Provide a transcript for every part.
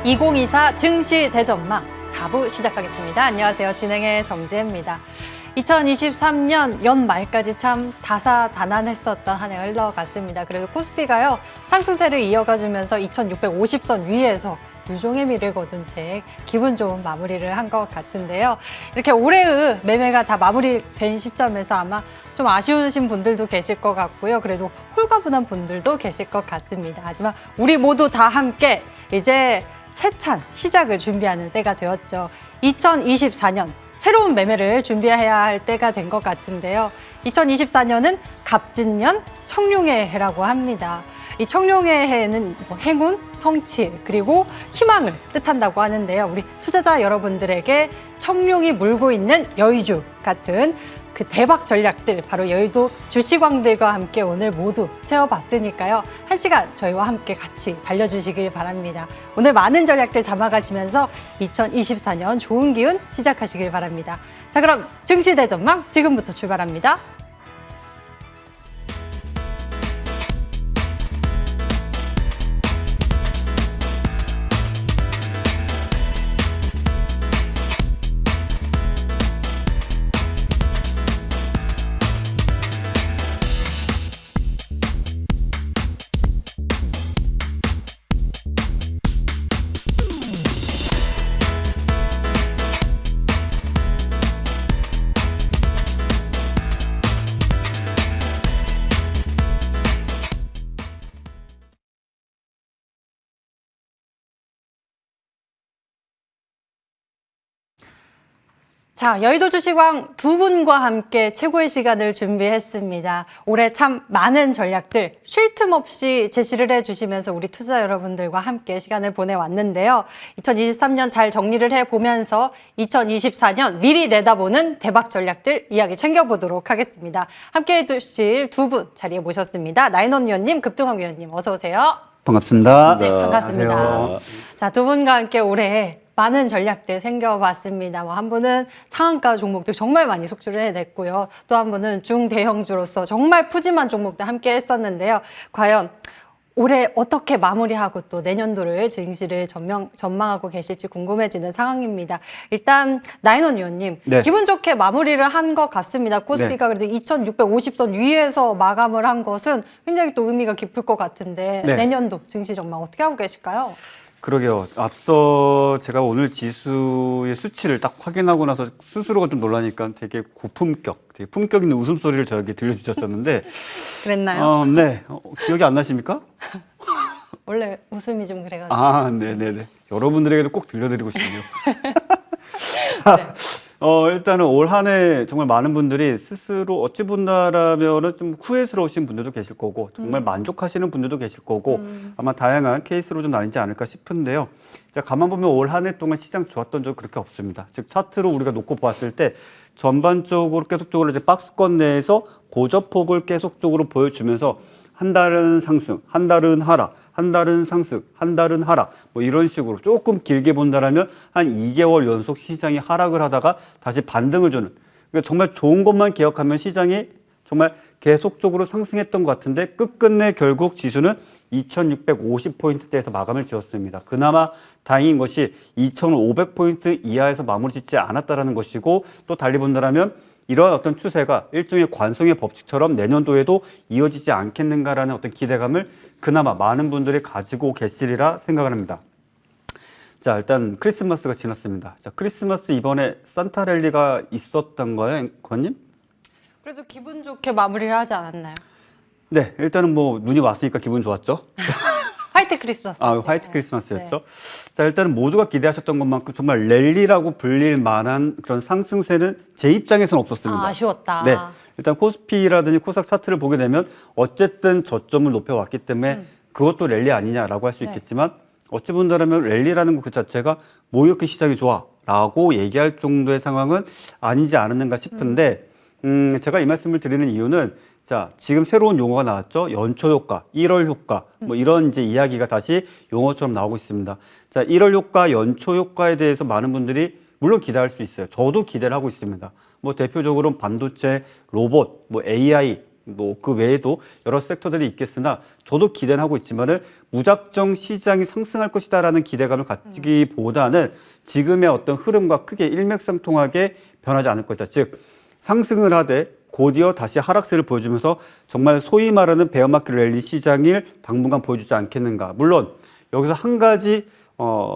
2024 증시 대전망 4부 시작하겠습니다. 안녕하세요. 진행의 정지혜입니다. 2023년 연말까지 참 다사다난했었던 한 해 흘러갔습니다. 그래도 코스피가요, 상승세를 이어가주면서 2650선 위에서 유종의 미를 거둔 채 기분 좋은 마무리를 한 것 같은데요. 이렇게 올해의 매매가 다 마무리된 시점에서 아마 좀 아쉬우신 분들도 계실 것 같고요. 그래도 홀가분한 분들도 계실 것 같습니다. 하지만 우리 모두 다 함께 이제 세찬 시작을 준비하는 때가 되었죠. 2024년 새로운 매매를 준비해야 할 때가 된 것 같은데요. 2024년은 갑진년 청룡의 해라고 합니다. 이 청룡의 해는 행운, 성취, 그리고 희망을 뜻한다고 하는데요. 우리 투자자 여러분들에게 청룡이 물고 있는 여의주 같은 그 대박 전략들, 바로 여의도 주시광들과 함께 오늘 모두 채워봤으니까요. 1시간 저희와 함께 같이 달려주시길 바랍니다. 오늘 많은 전략들 담아가시면서 2024년 좋은 기운 시작하시길 바랍니다. 자, 그럼 증시 대전망 지금부터 출발합니다. 자, 여의도 주시광 두 분과 함께 최고의 시간을 준비했습니다. 올해 참 많은 전략들 쉴 틈 없이 제시를 해주시면서 우리 투자 여러분들과 함께 시간을 보내왔는데요. 2023년 잘 정리를 해보면서 2024년 미리 내다보는 대박 전략들 이야기 챙겨보도록 하겠습니다. 함께 해주실 두 분 자리에 모셨습니다. 나인원 위원님, 급등황 위원님 어서 오세요. 반갑습니다. 네, 반갑습니다. 안녕하세요. 자, 두 분과 함께 올해 많은 전략들 생겨봤습니다. 한 분은 상한가 종목들 정말 많이 속출을 해냈고요. 또 한 분은 중대형주로서 정말 푸짐한 종목들 함께 했었는데요. 과연 올해 어떻게 마무리하고 또 내년도를 증시를 전망하고 계실지 궁금해지는 상황입니다. 일단 나인원 위원님, 네. 기분 좋게 마무리를 한 것 같습니다. 코스피가 그래도 2650선 위에서 마감을 한 것은 굉장히 또 의미가 깊을 것 같은데 네. 내년도 증시 전망 어떻게 하고 계실까요? 그러게요. 앞서 제가 오늘 지수의 수치를 딱 확인하고 나서 스스로가 좀 놀라니까 되게 고품격, 되게 품격 있는 웃음소리를 저에게 들려주셨었는데 그랬나요? 네. 기억이 안 나십니까? 원래 웃음이 좀 그래가지고. 네네네. 여러분들에게도 꼭 들려드리고 싶네요. 네. 일단은 올 한 해 정말 많은 분들이 스스로 어찌 본다라면은 좀 후회스러우신 분들도 계실 거고 정말 만족하시는 분들도 계실 거고 아마 다양한 케이스로 좀 나뉘지 않을까 싶은데요. 자, 가만 보면 올 한 해 동안 시장 좋았던 적 그렇게 없습니다. 즉 차트로 우리가 놓고 보았을 때 전반적으로 계속적으로 이제 박스권 내에서 고저폭을 계속적으로 보여주면서 한 달은 상승, 한 달은 하락, 한 달은 상승, 한 달은 하락, 뭐 이런 식으로 조금 길게 본다라면 한 2개월 연속 시장이 하락을 하다가 다시 반등을 주는, 그러니까 정말 좋은 것만 기억하면 시장이 정말 계속적으로 상승했던 것 같은데 끝끝내 결국 지수는 2650포인트대에서 마감을 지었습니다. 그나마 다행인 것이 2500포인트 이하에서 마무리 짓지 않았다는 것이고, 또 달리 본다라면 이러한 어떤 추세가 일종의 관성의 법칙처럼 내년도에도 이어지지 않겠는가라는 어떤 기대감을 그나마 많은 분들이 가지고 계시리라 생각을 합니다. 자, 일단 크리스마스가 지났습니다. 자, 크리스마스 이번에 산타 랠리가 있었던 거예요, 권님? 그래도 기분 좋게 마무리를 하지 않았나요? 네, 일단은 뭐 눈이 왔으니까 기분 좋았죠. 화이트 크리스마스. 화이트 크리스마스였죠. 네. 자, 일단은 모두가 기대하셨던 것만큼 정말 랠리라고 불릴 만한 그런 상승세는 제 입장에서는 없었습니다. 아쉬웠다. 네. 일단 코스피라든지 코스닥 차트를 보게 되면 어쨌든 저점을 높여왔기 때문에 그것도 랠리 아니냐라고 할 수 있겠지만 어찌 본다면 랠리라는 것 그 자체가 뭐 이렇게 시장이 좋아라고 얘기할 정도의 상황은 아니지 않았는가 싶은데 제가 이 말씀을 드리는 이유는 자, 지금 새로운 용어가 나왔죠. 연초 효과, 1월 효과, 뭐 이런 이제 이야기가 다시 용어처럼 나오고 있습니다. 자, 1월 효과, 연초 효과에 대해서 많은 분들이 물론 기대할 수 있어요. 저도 기대를 하고 있습니다. 뭐 대표적으로 반도체, 로봇, 뭐 AI, 뭐 그 외에도 여러 섹터들이 있겠으나 저도 기대는 하고 있지만은 무작정 시장이 상승할 것이다라는 기대감을 갖기보다는 지금의 어떤 흐름과 크게 일맥상통하게 변하지 않을 것이다. 즉 상승을 하되 곧이어 다시 하락세를 보여주면서 정말 소위 말하는 베어마켓 랠리 시장을 당분간 보여주지 않겠는가. 물론 여기서 한 가지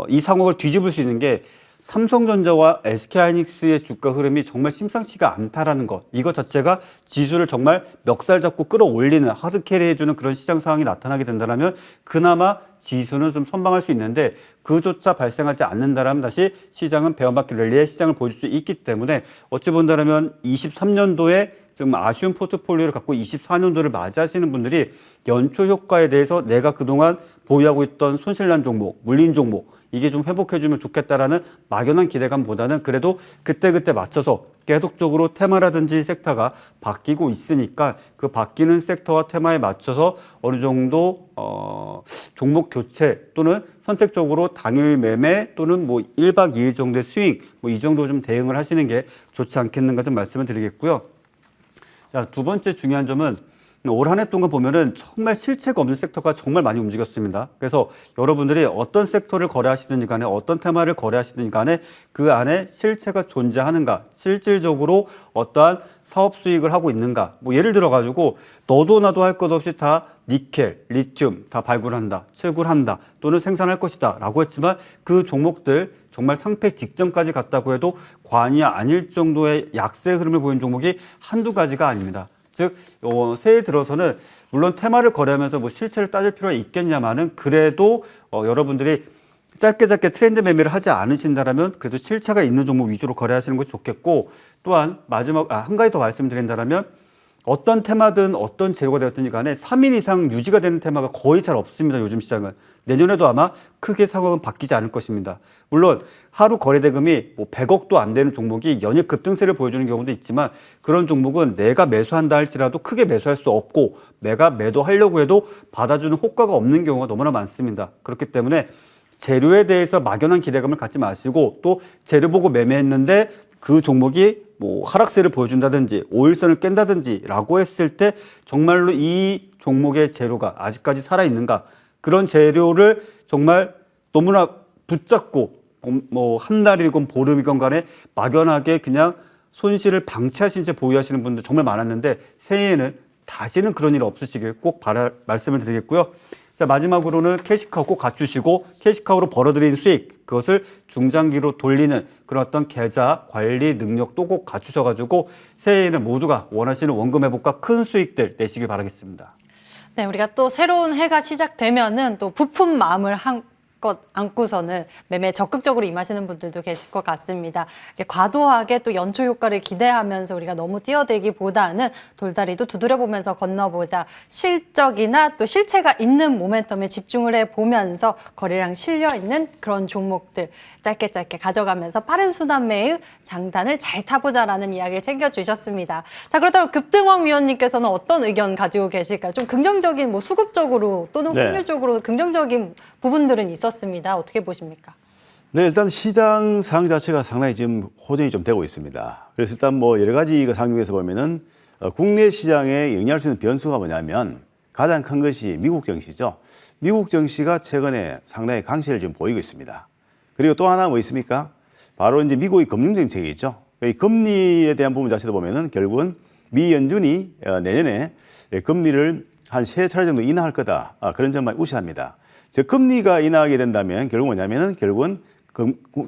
이 상황을 뒤집을 수 있는 게 삼성전자와 SK하이닉스의 주가 흐름이 정말 심상치가 않다라는 것. 이것 자체가 지수를 정말 멱살 잡고 끌어올리는 하드캐리 해주는 그런 시장 상황이 나타나게 된다면 그나마 지수는 좀 선방할 수 있는데 그조차 발생하지 않는다면 다시 시장은 베어마켓 랠리의 시장을 보여줄 수 있기 때문에 어찌 본다면 23년도에 좀 아쉬운 포트폴리오를 갖고 24년도를 맞이하시는 분들이 연초 효과에 대해서 내가 그동안 보유하고 있던 손실난 종목, 물린 종목 이게 좀 회복해주면 좋겠다라는 막연한 기대감보다는 그래도 그때그때 맞춰서 계속적으로 테마라든지 섹터가 바뀌고 있으니까 그 바뀌는 섹터와 테마에 맞춰서 어느 정도 종목 교체 또는 선택적으로 당일 매매 또는 뭐 1박 2일 정도의 스윙 뭐 이 정도 좀 대응을 하시는 게 좋지 않겠는가 좀 말씀을 드리겠고요. 자, 두 번째 중요한 점은 올 한 해 동안 보면은 정말 실체가 없는 섹터가 정말 많이 움직였습니다. 그래서 여러분들이 어떤 섹터를 거래하시든지 간에 어떤 테마를 거래하시든지 간에 그 안에 실체가 존재하는가, 실질적으로 어떠한 사업 수익을 하고 있는가. 뭐 예를 들어 가지고 너도 나도 할 것 없이 다 니켈, 리튬 다 발굴한다, 채굴한다 또는 생산할 것이다 라고 했지만 그 종목들 정말 상패 직전까지 갔다고 해도 과언이 아닐 정도의 약세 흐름을 보인 종목이 한두 가지가 아닙니다. 즉 새해 들어서는 물론 테마를 거래하면서 뭐 실체를 따질 필요가 있겠냐마는 그래도 여러분들이 짧게 트렌드 매매를 하지 않으신다면 그래도 실체가 있는 종목 위주로 거래하시는 것이 좋겠고 또한 마지막 한 가지 더 말씀드린다면 어떤 테마든 어떤 재료가 되었든지 간에 3일 이상 유지가 되는 테마가 거의 잘 없습니다. 요즘 시장은. 내년에도 아마 크게 상황은 바뀌지 않을 것입니다. 물론 하루 거래대금이 뭐 100억도 안 되는 종목이 연일 급등세를 보여주는 경우도 있지만 그런 종목은 내가 매수한다 할지라도 크게 매수할 수 없고 내가 매도하려고 해도 받아주는 호가가 없는 경우가 너무나 많습니다. 그렇기 때문에 재료에 대해서 막연한 기대감을 갖지 마시고 또 재료 보고 매매했는데 그 종목이 뭐 하락세를 보여준다든지 5일선을 깬다든지 라고 했을 때 정말로 이 종목의 재료가 아직까지 살아있는가 그런 재료를 정말 너무나 붙잡고 뭐 한 달이건 보름이건 간에 막연하게 그냥 손실을 방치하신 채 보유하시는 분들 정말 많았는데 새해에는 다시는 그런 일 없으시길 꼭 말씀을 드리겠고요. 자, 마지막으로는 캐시카우 꼭 갖추시고 캐시카우로 벌어들인 수익 그것을 중장기로 돌리는 그런 어떤 계좌 관리 능력도 꼭 갖추셔가지고 새해에는 모두가 원하시는 원금 회복과 큰 수익들 내시길 바라겠습니다. 네, 우리가 또 새로운 해가 시작되면은 또 부푼 마음을 것 안고서는 매매에 적극적으로 임하시는 분들도 계실 것 같습니다. 과도하게 또 연초 효과를 기대하면서 우리가 너무 뛰어들기보다는 돌다리도 두드려보면서 건너보자. 실적이나 또 실체가 있는 모멘텀에 집중을 해보면서 거래량 실려있는 그런 종목들 짧게 가져가면서 빠른 순환매의 장단을 잘 타보자라는 이야기를 챙겨주셨습니다. 자, 그렇다면 급등왕 위원님께서는 어떤 의견 가지고 계실까요? 좀 긍정적인 뭐 수급적으로 또는 확률적으로 긍정적인 부분들은 있었습니다. 어떻게 보십니까? 네, 일단 시장 상황 자체가 상당히 지금 호전이 좀 되고 있습니다. 그래서 일단 뭐 여러 가지 상황에서 보면은 국내 시장에 영향할 수 있는 변수가 뭐냐면 가장 큰 것이 미국 증시죠. 미국 증시가 최근에 상당히 강세를 지금 보이고 있습니다. 그리고 또 하나 뭐 있습니까? 바로 이제 미국의 금융 정책이 있죠. 이 금리에 대한 부분 자체도 보면은 결국은 미 연준이 내년에 금리를 한 3차례 정도 인하할 거다. 그런 점만 우시합니다. 즉 금리가 인하하게 된다면 결국은 뭐냐면은 결국은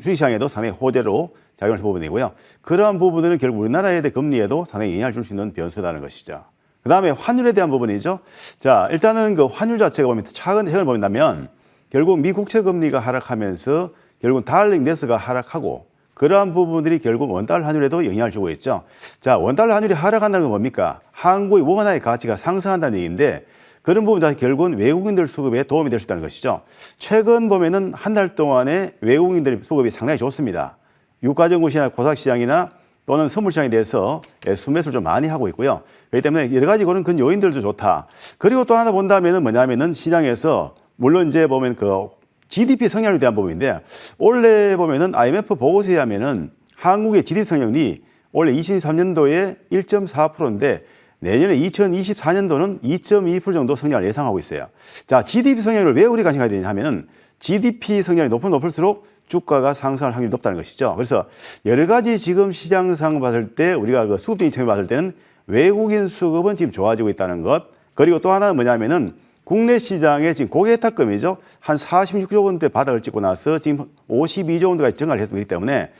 주식시장에도 상당히 호재로 작용할 부분이고요. 그러한 부분들은 결국 우리나라의 금리에도 상당히 영향을 줄 수 있는 변수라는 것이죠. 그 다음에 환율에 대한 부분이죠. 자, 일단은 그 환율 자체가 보면 최근을 본다면 결국 미 국채 금리가 하락하면서 결국 달러 인덱스가 하락하고 그러한 부분들이 결국 원달러 환율에도 영향을 주고 있죠. 자, 원달러 환율이 하락한다는 건 뭡니까? 한국의 원화의 가치가 상승한다는 얘기인데 그런 부분 자체 결국은 외국인들 수급에 도움이 될 수 있다는 것이죠. 최근 보면은 한 달 동안에 외국인들 수급이 상당히 좋습니다. 유가정보시나 고사시장이나 또는 선물시장에 대해서 순매수를 좀 많이 하고 있고요. 그렇기 때문에 여러 가지 그런 요인들도 좋다. 그리고 또 하나 본다면은 뭐냐면은 시장에서 물론 이제 보면 그 GDP 성장률에 대한 부분인데 올해 보면은 IMF 보고서에 하면은 한국의 GDP 성장률이 올해 23년도에 1.4%인데 내년에 2024년도는 2.2% 정도 성장을 예상하고 있어요. 자, GDP 성장률을 왜 우리가 관심이 되냐 하면은 GDP 성장이 높으면 높을수록 주가가 상승할 확률이 높다는 것이죠. 그래서 여러 가지 지금 시장 상황 봤을 때 우리가 그 수급적인 측면 봤을 때는 외국인 수급은 지금 좋아지고 있다는 것. 그리고 또 하나는 뭐냐면은 국내 시장에 지금 고객탁금이죠. 한 46조 원대 바닥을 찍고 나서 지금 52조 원대까지 증가를 했기 때문에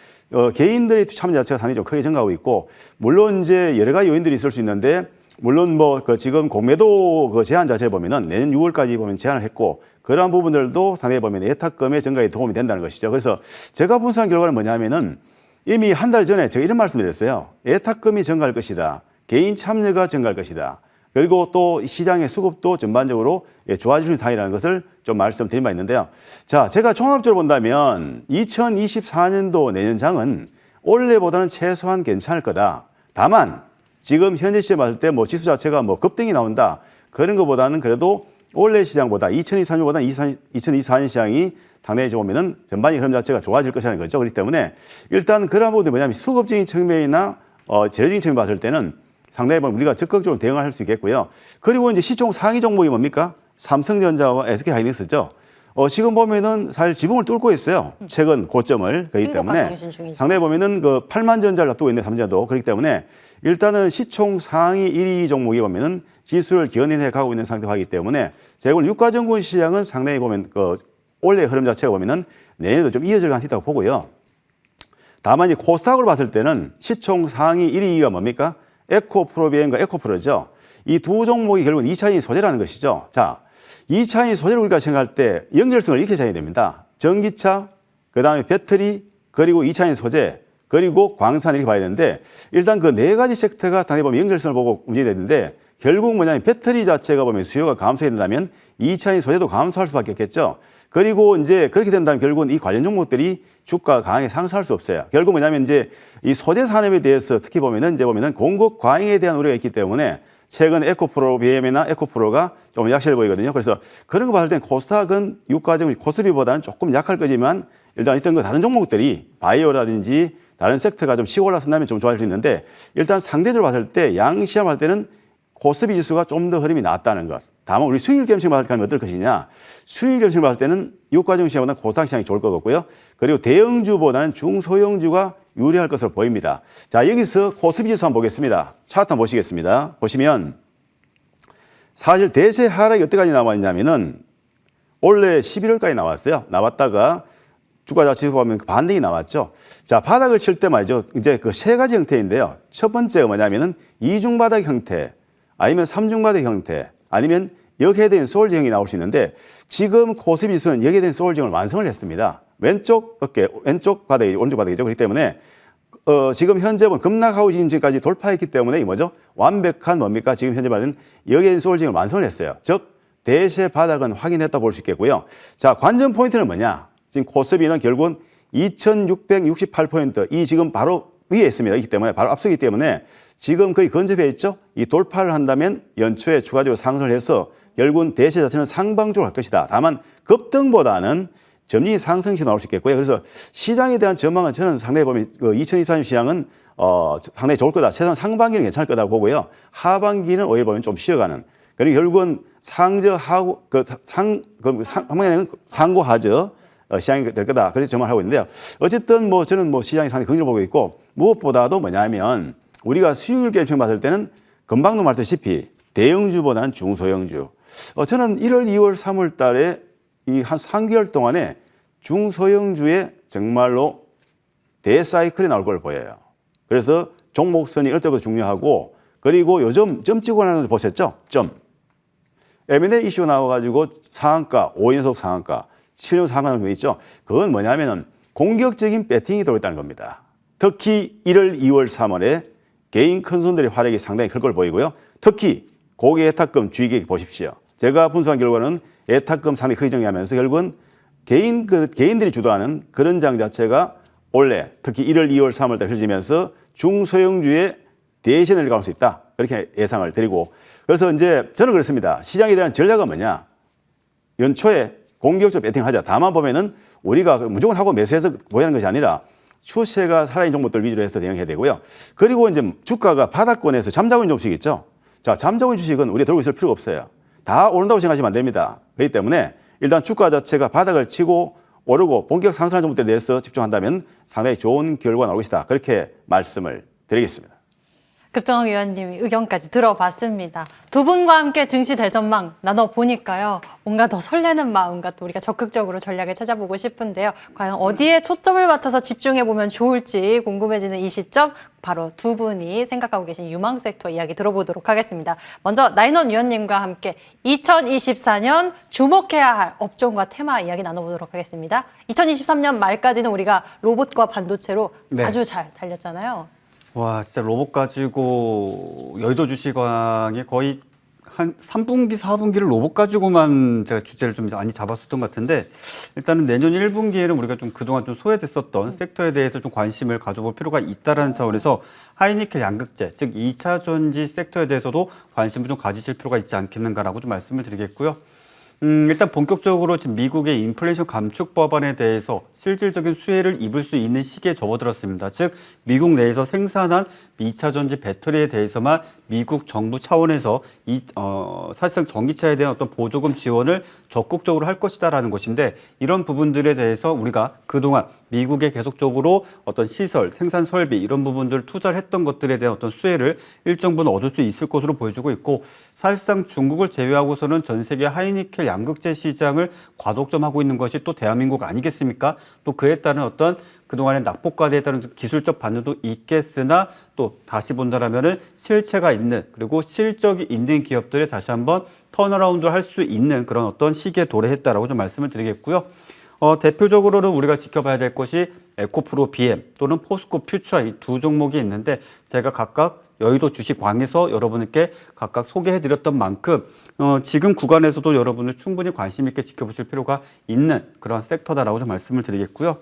개인들의 참여 자체가 상당히 좀 크게 증가하고 있고, 물론 이제 여러 가지 요인들이 있을 수 있는데, 물론 뭐 지금 공매도 제한 자체를 보면은 내년 6월까지 보면 제한을 했고, 그러한 부분들도 상당히 보면 예탁금의 증가에 도움이 된다는 것이죠. 그래서 제가 분석한 결과는 뭐냐면은 이미 한 달 전에 제가 이런 말씀을 드렸어요. 예탁금이 증가할 것이다. 개인 참여가 증가할 것이다. 그리고 또 시장의 수급도 전반적으로 좋아지는 상황이라는 것을 좀 말씀드린 바 있는데요. 자, 제가 종합적으로 본다면 2024년도 내년장은 올해보다는 최소한 괜찮을 거다. 다만 지금 현재 시점 봤을 때 뭐 지수 자체가 뭐 급등이 나온다, 그런 것보다는 그래도 올해 시장보다 2023년보다 2024년 시장이 상당히 보면은 전반적인 흐름 자체가 좋아질 것이라는 거죠. 그렇기 때문에 일단 그런 부분이 뭐냐면 수급적인 측면이나 재료적인 측면 봤을 때는 상당히 우리가 적극적으로 대응할 수 있겠고요. 그리고 이제 시총 상위 종목이 뭡니까? 삼성전자와 SK하이닉스죠. 지금 보면은 사실 지붕을 뚫고 있어요. 최근 고점을. 그렇기 때문에 상당히 보면은 그 8만 전자를 앞두고 있는 삼전자도 그렇기 때문에 일단은 시총 상위 1위 종목이 보면은 지수를 견인해 가고 있는 상태이기 때문에 제가 오늘 유가전분 시장은 상당히 보면 올해 흐름 자체가 보면은 내년에도 좀 이어질 가능성이 있다고 보고요. 다만 이 코스닥으로 봤을 때는 시총 상위 1위가 뭡니까? 에코프로비엠과 에코프로죠. 이 두 종목이 결국은 2차전지 소재라는 것이죠. 자, 2차전지 소재를 우리가 생각할 때 연결성을 이렇게 생각해야 됩니다. 전기차, 그 다음에 배터리, 그리고 2차전지 소재, 그리고 광산 이렇게 봐야 되는데, 일단 그 네 가지 섹터가 당연히 보면 연결성을 보고 움직여야 되는데, 결국 뭐냐면 배터리 자체가 보면 수요가 감소해야 된다면 2차전지 소재도 감소할 수밖에 없겠죠. 그리고 이제 그렇게 된다면 결국은 이 관련 종목들이 주가가 강하게 상승할 수 없어요. 결국 뭐냐면 이제 이 소재 산업에 대해서 특히 보면은 공급 과잉에 대한 우려가 있기 때문에 최근 에코프로 BM이나 에코프로가 좀 약세를 보이거든요. 그래서 그런 거 봤을 땐 코스닥은 유가증 코스피보다는 조금 약할 거지만 일단 있던 다른 종목들이 바이오라든지 다른 섹터가 좀 치고 올라선다면 좀 좋아질 수 있는데, 일단 상대적으로 봤을 때 양시장 할 때는 코스피 지수가 좀 더 흐름이 낫다는 것. 다만 우리 수익률 갬싱 봤을 때 어떨 것이냐. 수익률 갬싱 봤을 때는 유가증 시장보다 코스닥 시장이 좋을 것 같고요. 그리고 대형주보다는 중소형주가 유리할 것으로 보입니다. 자, 여기서 코스피 지수 한번 보겠습니다. 차트 한번 보시겠습니다. 보시면 사실 대세 하락이 어디까지 나왔냐면은 원래 11월까지 나왔어요. 나왔다가 주가 자체 보면 반등이 나왔죠. 자, 바닥을 칠 때 말이죠. 이제 그 세 가지 형태인데요. 첫 번째가 뭐냐면은 이중바닥 형태, 아니면 삼중바닥 형태, 아니면 역해된 소울징이 나올 수 있는데, 지금 코스피 지수는 역해된 소울징을 완성을 했습니다. 왼쪽 어깨, 왼쪽 바닥이 오른쪽 바닥이죠. 그렇기 때문에 지금 현재 급락하고 지금까지 돌파했기 때문에 이 뭐죠? 완벽한 뭡니까? 지금 현재 말하는 역해된 소울징을 완성을 했어요. 즉 대세 바닥은 확인했다 볼 수 있겠고요. 자, 관전 포인트는 뭐냐? 지금 코스피는 결국은 2,668포인트, 이 지금 바로 위에 있습니다. 있기 때문에 바로 앞서기 때문에 지금 거의 근접해 있죠. 이 돌파를 한다면 연초에 추가적으로 상승을 해서 결국은 대세 자체는 상방적으로 갈 것이다. 다만 급등보다는 점진히 상승시 나올 수 있겠고요. 그래서 시장에 대한 전망은 저는 상당히 보면 2024년 시장은 상당히 좋을 거다. 최소한 상반기는 괜찮을 거다 보고요. 하반기는 오히려 보면 좀 쉬어가는. 그리고 결국은 상저하고 상반기에는 상고하저 시장이 될 거다. 그래서 전망하고 있는데요. 어쨌든 저는 시장이 상당히 긍정적으로 보고 있고, 무엇보다도 뭐냐면 우리가 수익률 갬싱 봤을 때는 금방도 말했다시피 대형주보다는 중소형주. 저는 1월, 2월, 3월 달에 이 한 3개월 동안에 중소형주에 정말로 대사이클이 나올 걸 보여요. 그래서 종목선이 이럴 때부터 중요하고, 그리고 요즘 점 찍고 나는 거 보셨죠? 점. M&A 이슈 나와가지고 상한가, 5연속 상한가, 7년 상한가 있죠? 그건 뭐냐면은 공격적인 배팅이 들어있다는 겁니다. 특히 1월, 2월, 3월에 개인 큰 손들의 활약이 상당히 클 걸 보이고요. 특히 고객 예탁금 주의객 보십시오. 제가 분석한 결과는 예탁금 상당히 크게 정리하면서 결국은 개인들이 주도하는 그런 장 자체가 올해 특히 1월, 2월, 3월 달 펼치면서 중소형주의 대신을 갈 수 있다. 그렇게 예상을 드리고, 그래서 이제 저는 그렇습니다. 시장에 대한 전략은 뭐냐? 연초에 공격적으로 배팅하자. 다만 보면은 우리가 무조건 하고 매수해서 보이는 것이 아니라 추세가 살아있는 종목들 위주로 해서 대응해야 되고요. 그리고 이제 주가가 바닥권에서 잠자고 있는 종목이 있죠. 자, 잠정의 주식은 우리가 들고 있을 필요가 없어요. 다 오른다고 생각하시면 안 됩니다. 그렇기 때문에 일단 주가 자체가 바닥을 치고 오르고 본격 상승하는 종목들에 대해서 집중한다면 상당히 좋은 결과가 나올 것이다. 그렇게 말씀을 드리겠습니다. 급정학 위원님이 의견까지 들어봤습니다. 두 분과 함께 증시 대전망 나눠보니까요. 뭔가 더 설레는 마음과 또 우리가 적극적으로 전략을 찾아보고 싶은데요. 과연 어디에 초점을 맞춰서 집중해보면 좋을지 궁금해지는 이 시점 바로 두 분이 생각하고 계신 유망 섹터 이야기 들어보도록 하겠습니다. 먼저 나인원 위원님과 함께 2024년 주목해야 할 업종과 테마 이야기 나눠보도록 하겠습니다. 2023년 말까지는 우리가 로봇과 반도체로 네. 아주 잘 달렸잖아요. 와, 진짜 로봇 가지고 여의도 주식왕이 거의 한 3분기, 4분기를 로봇 가지고만 제가 주제를 좀 많이 잡았었던 것 같은데 일단은 내년 1분기에는 우리가 좀 그동안 좀 소외됐었던 섹터에 대해서 좀 관심을 가져볼 필요가 있다라는 차원에서 하이니켈 양극재, 즉 2차 전지 섹터에 대해서도 관심을 좀 가지실 필요가 있지 않겠는가라고 좀 말씀을 드리겠고요. 일단 본격적으로 지금 미국의 인플레이션 감축 법안에 대해서 실질적인 수혜를 입을 수 있는 시기에 접어들었습니다. 즉 미국 내에서 생산한 2차 전지 배터리에 대해서만 미국 정부 차원에서 사실상 전기차에 대한 어떤 보조금 지원을 적극적으로 할 것이다라는 것인데 이런 부분들에 대해서 우리가 그동안 미국에 계속적으로 어떤 시설, 생산 설비 이런 부분들을 투자를 했던 것들에 대한 어떤 수혜를 일정 부분 얻을 수 있을 것으로 보여지고 있고 사실상 중국을 제외하고서는 전 세계 하이니켈 양극재 시장을 과독점하고 있는 것이 또 대한민국 아니겠습니까? 또 그에 따른 어떤 그동안의 낙폭과대에 따른 기술적 반등도 있겠으나 또 다시 본다라면은 실체가 있는 그리고 실적이 있는 기업들에 다시 한번 턴어라운드 할 수 있는 그런 어떤 시기에 도래했다라고 좀 말씀을 드리겠고요. 대표적으로는 우리가 지켜봐야 될 것이 에코프로 BM 또는 포스코 퓨처 이 두 종목이 있는데 제가 각각 여의도 주식왕에서 여러분께 각각 소개해드렸던 만큼 지금 구간에서도 여러분을 충분히 관심 있게 지켜보실 필요가 있는 그런 섹터다라고 좀 말씀을 드리겠고요.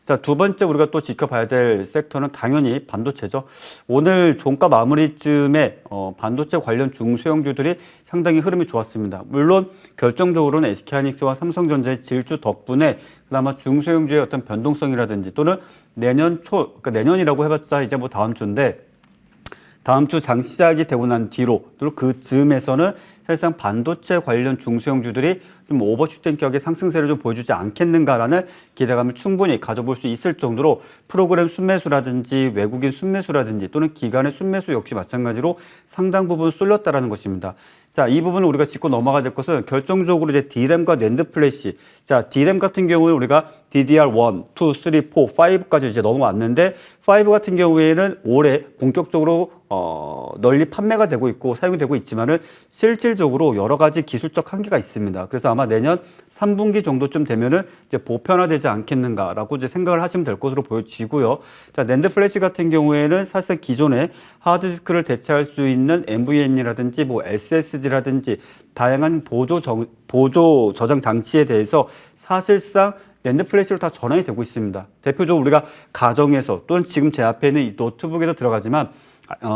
자, 두 번째 우리가 또 지켜봐야 될 섹터는 당연히 반도체죠. 오늘 종가 마무리쯤에 반도체 관련 중소형주들이 상당히 흐름이 좋았습니다. 물론 결정적으로는 SK하이닉스와 삼성전자의 질주 덕분에 그나마 중소형주의 어떤 변동성이라든지 또는 내년 초, 그러니까 내년이라고 해봤자 이제 뭐 다음 주인데 다음 주 장 시작이 되고 난 뒤로 또 그 즈음에서는 사실상 반도체 관련 중소형주들이 좀 오버슈팅 격의 상승세를 좀 보여주지 않겠는가라는 기대감을 충분히 가져볼 수 있을 정도로 프로그램 순매수라든지 외국인 순매수라든지 또는 기관의 순매수 역시 마찬가지로 상당 부분 쏠렸다라는 것입니다. 자, 이 부분을 우리가 짚고 넘어가야 될 것은 결정적으로 이제 D램과 낸드 플래시. 자, D램 같은 경우는 우리가 DDR1, 2, 3, 4, 5까지 이제 넘어왔는데 5 같은 경우에는 올해 본격적으로 널리 판매가 되고 있고 사용이 되고 있지만은 실질적으로 여러 가지 기술적 한계가 있습니다. 그래서 아마 내년 3분기 정도쯤 되면은 이제 보편화되지 않겠는가라고 이제 생각을 하시면 될 것으로 보여지고요. 자, 낸드 플래시 같은 경우에는 사실상 기존에 하드디스크를 대체할 수 있는 NVMe라든지 뭐 SSD라든지 다양한 보조 저장 장치에 대해서 사실상 낸드 플래시로 다 전환이 되고 있습니다. 대표적으로 우리가 가정에서 또는 지금 제 앞에 있는 이 노트북에도 들어가지만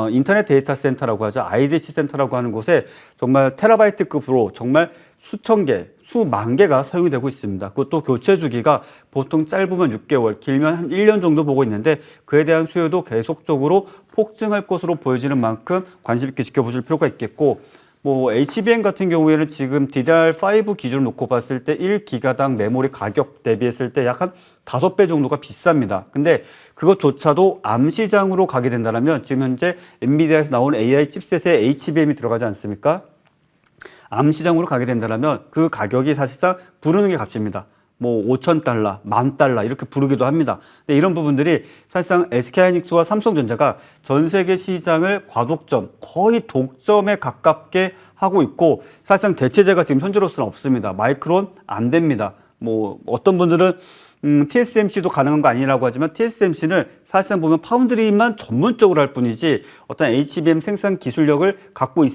인터넷 데이터 센터라고 하죠. IDC 센터라고 하는 곳에 정말 테라바이트급으로 정말 수천 개, 수만 개가 사용이 되고 있습니다. 그것도 교체 주기가 보통 짧으면 6개월, 길면 한 1년 정도 보고 있는데 그에 대한 수요도 계속적으로 폭증할 것으로 보여지는 만큼 관심 있게 지켜보실 필요가 있겠고 뭐 HBM 같은 경우에는 지금 DDR5 기준을 놓고 봤을 때 1기가당 메모리 가격 대비했을 때 약 한 5배 정도가 비쌉니다. 근데 그것조차도 암 시장으로 가게 된다면 지금 현재 엔비디아에서 나온 AI 칩셋에 HBM이 들어가지 않습니까? 암 시장으로 가게 된다면 그 가격이 사실상 부르는 게 값입니다. 뭐 5,000달러, 10,000달러 이렇게 부르기도 합니다. 근데 이런 부분들이 사실상 SK하이닉스와 삼성전자가 전 세계 시장을 과독점, 거의 독점에 가깝게 하고 있고 사실상 대체제가 지금 현재로서는 없습니다. 마이크론 안 됩니다. 뭐 어떤 분들은 TSMC도 가능한 거 아니라고 하지만 TSMC는 사실상 보면 파운드리만 전문적으로 할 뿐이지 어떤 HBM 생산 기술력을 갖고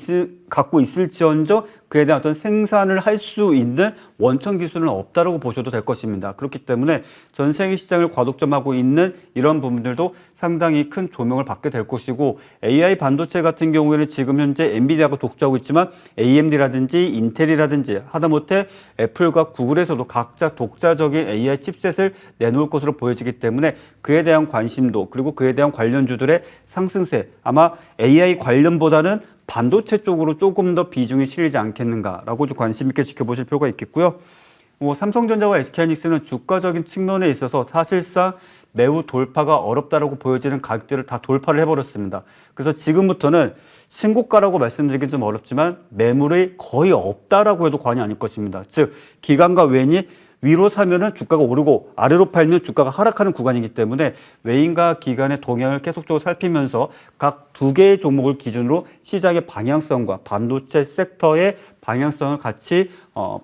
있을지언정 그에 대한 어떤 생산을 할 수 있는 원천 기술은 없다라고 보셔도 될 것입니다. 그렇기 때문에 전 세계 시장을 과독점하고 있는 이런 부분들도 상당히 큰 조명을 받게 될 것이고 AI 반도체 같은 경우에는 지금 현재 엔비디아가 독주하고 있지만 AMD라든지 인텔이라든지 하다못해 애플과 구글에서도 각자 독자적인 AI 칩셋을 내놓을 것으로 보여지기 때문에 그에 대한 관심도 그리고 그에 대한 관련주들의 상승세 아마 AI 관련보다는 반도체 쪽으로 조금 더 비중이 실리지 않겠는가라고 좀 관심 있게 지켜보실 필요가 있겠고요. 삼성전자와 SK하이닉스는 주가적인 측면에 있어서 사실상 매우 돌파가 어렵다라고 보여지는 가격대를 다 돌파를 해버렸습니다. 그래서 지금부터는 신고가라고 말씀드리긴 좀 어렵지만 매물이 거의 없다라고 해도 과언이 아닐 것입니다. 즉 기관과 외인이 위로 사면은 주가가 오르고 아래로 팔면 주가가 하락하는 구간이기 때문에 외인과 기관의 동향을 계속적으로 살피면서 각 두 개의 종목을 기준으로 시장의 방향성과 반도체 섹터의 방향성을 같이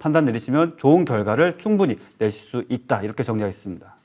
판단 내리시면 좋은 결과를 충분히 내실 수 있다. 이렇게 정리하겠습니다.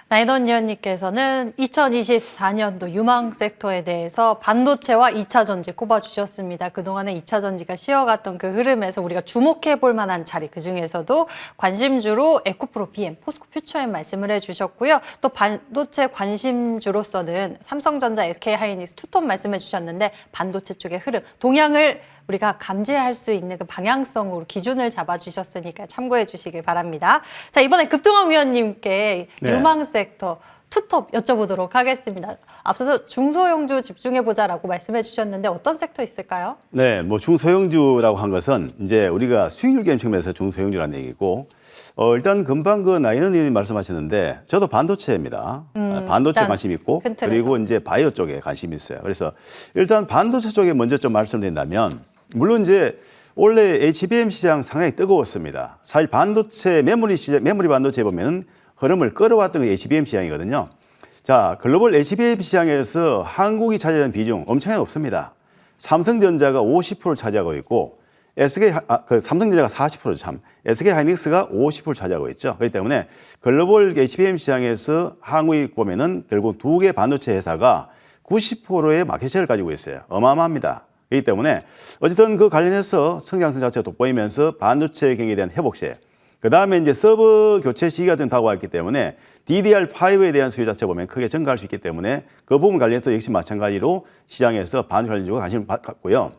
나인원 위원님께서는 2024년도 유망 섹터에 대해서 반도체와 2차 전지 꼽아주셨습니다. 그동안에 2차 전지가 쉬어갔던 그 흐름에서 우리가 주목해 볼 만한 자리, 그중에서도 관심주로 에코프로, BM, 포스코 퓨처엠 말씀을 해주셨고요. 또 반도체 관심주로서는 삼성전자, SK하이닉스, 투톱 말씀해 주셨는데 반도체 쪽의 흐름, 동향을 우리가 감지할 수 있는 그 방향성으로 기준을 잡아주셨으니까 참고해 주시길 바랍니다. 자, 이번에 급등원 위원님께 네. 유망 섹터 투톱 여쭤보도록 하겠습니다. 앞서서 중소형주 집중해보자라고 말씀해 주셨는데 어떤 섹터 있을까요? 네, 뭐 중소형주라고 한 것은 이제 우리가 수익률 개념 측면에서 중소형주라는 얘기고, 일단 금방 그 나인원 의원님 말씀하셨는데 저도 반도체입니다. 반도체 관심 있고 큰 틀에서. 그리고 이제 바이오 쪽에 관심이 있어요. 그래서 일단 반도체 쪽에 먼저 좀 말씀드린다면, 물론 이제 원래 HBM 시장 상당히 뜨거웠습니다. 사실 반도체 메모리 반도체에 보면 흐름을 끌어왔던 게 HBM 시장이거든요. 자, 글로벌 HBM 시장에서 한국이 차지하는 비중 엄청나게 높습니다. 삼성전자가 50%를 차지하고 있고, 삼성전자가 40% 참, SK하이닉스가 50%를 차지하고 있죠. 그렇기 때문에 글로벌 HBM 시장에서 한국이 보면은 결국 두 개 반도체 회사가 90%의 마켓셰어를 가지고 있어요. 어마어마합니다. 그렇기 때문에 어쨌든 그 관련해서 성장성 자체가 돋보이면서 반도체 경기에 대한 회복세, 그 다음에 이제 서버 교체 시기가 좀 다가왔기 때문에 DDR5에 대한 수요 자체 보면 크게 증가할 수 있기 때문에 그 부분 관련해서 역시 마찬가지로 시장에서 반도체 관련주가 관심을 갖고요.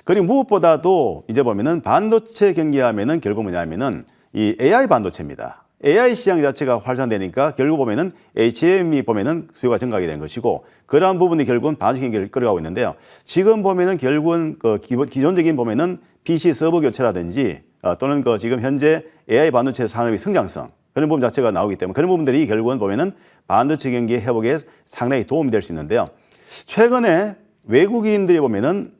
그리고 무엇보다도 이제 보면은 반도체 경기하면은 결국 뭐냐면은 이 AI 반도체입니다. AI 시장 자체가 활성되니까 결국 보면은 HBM이 보면은 수요가 증가하게 된 것이고, 그러한 부분이 결국은 반도체 경기를 끌어가고 있는데요. 지금 보면은 결국은 그 기존적인 보면은 PC 서버 교체라든지 또는 그 지금 현재 AI 반도체 산업의 성장성, 그런 부분 자체가 나오기 때문에 그런 부분들이 결국은 보면은 반도체 경기 회복에 상당히 도움이 될 수 있는데요. 최근에 외국인들이 보면은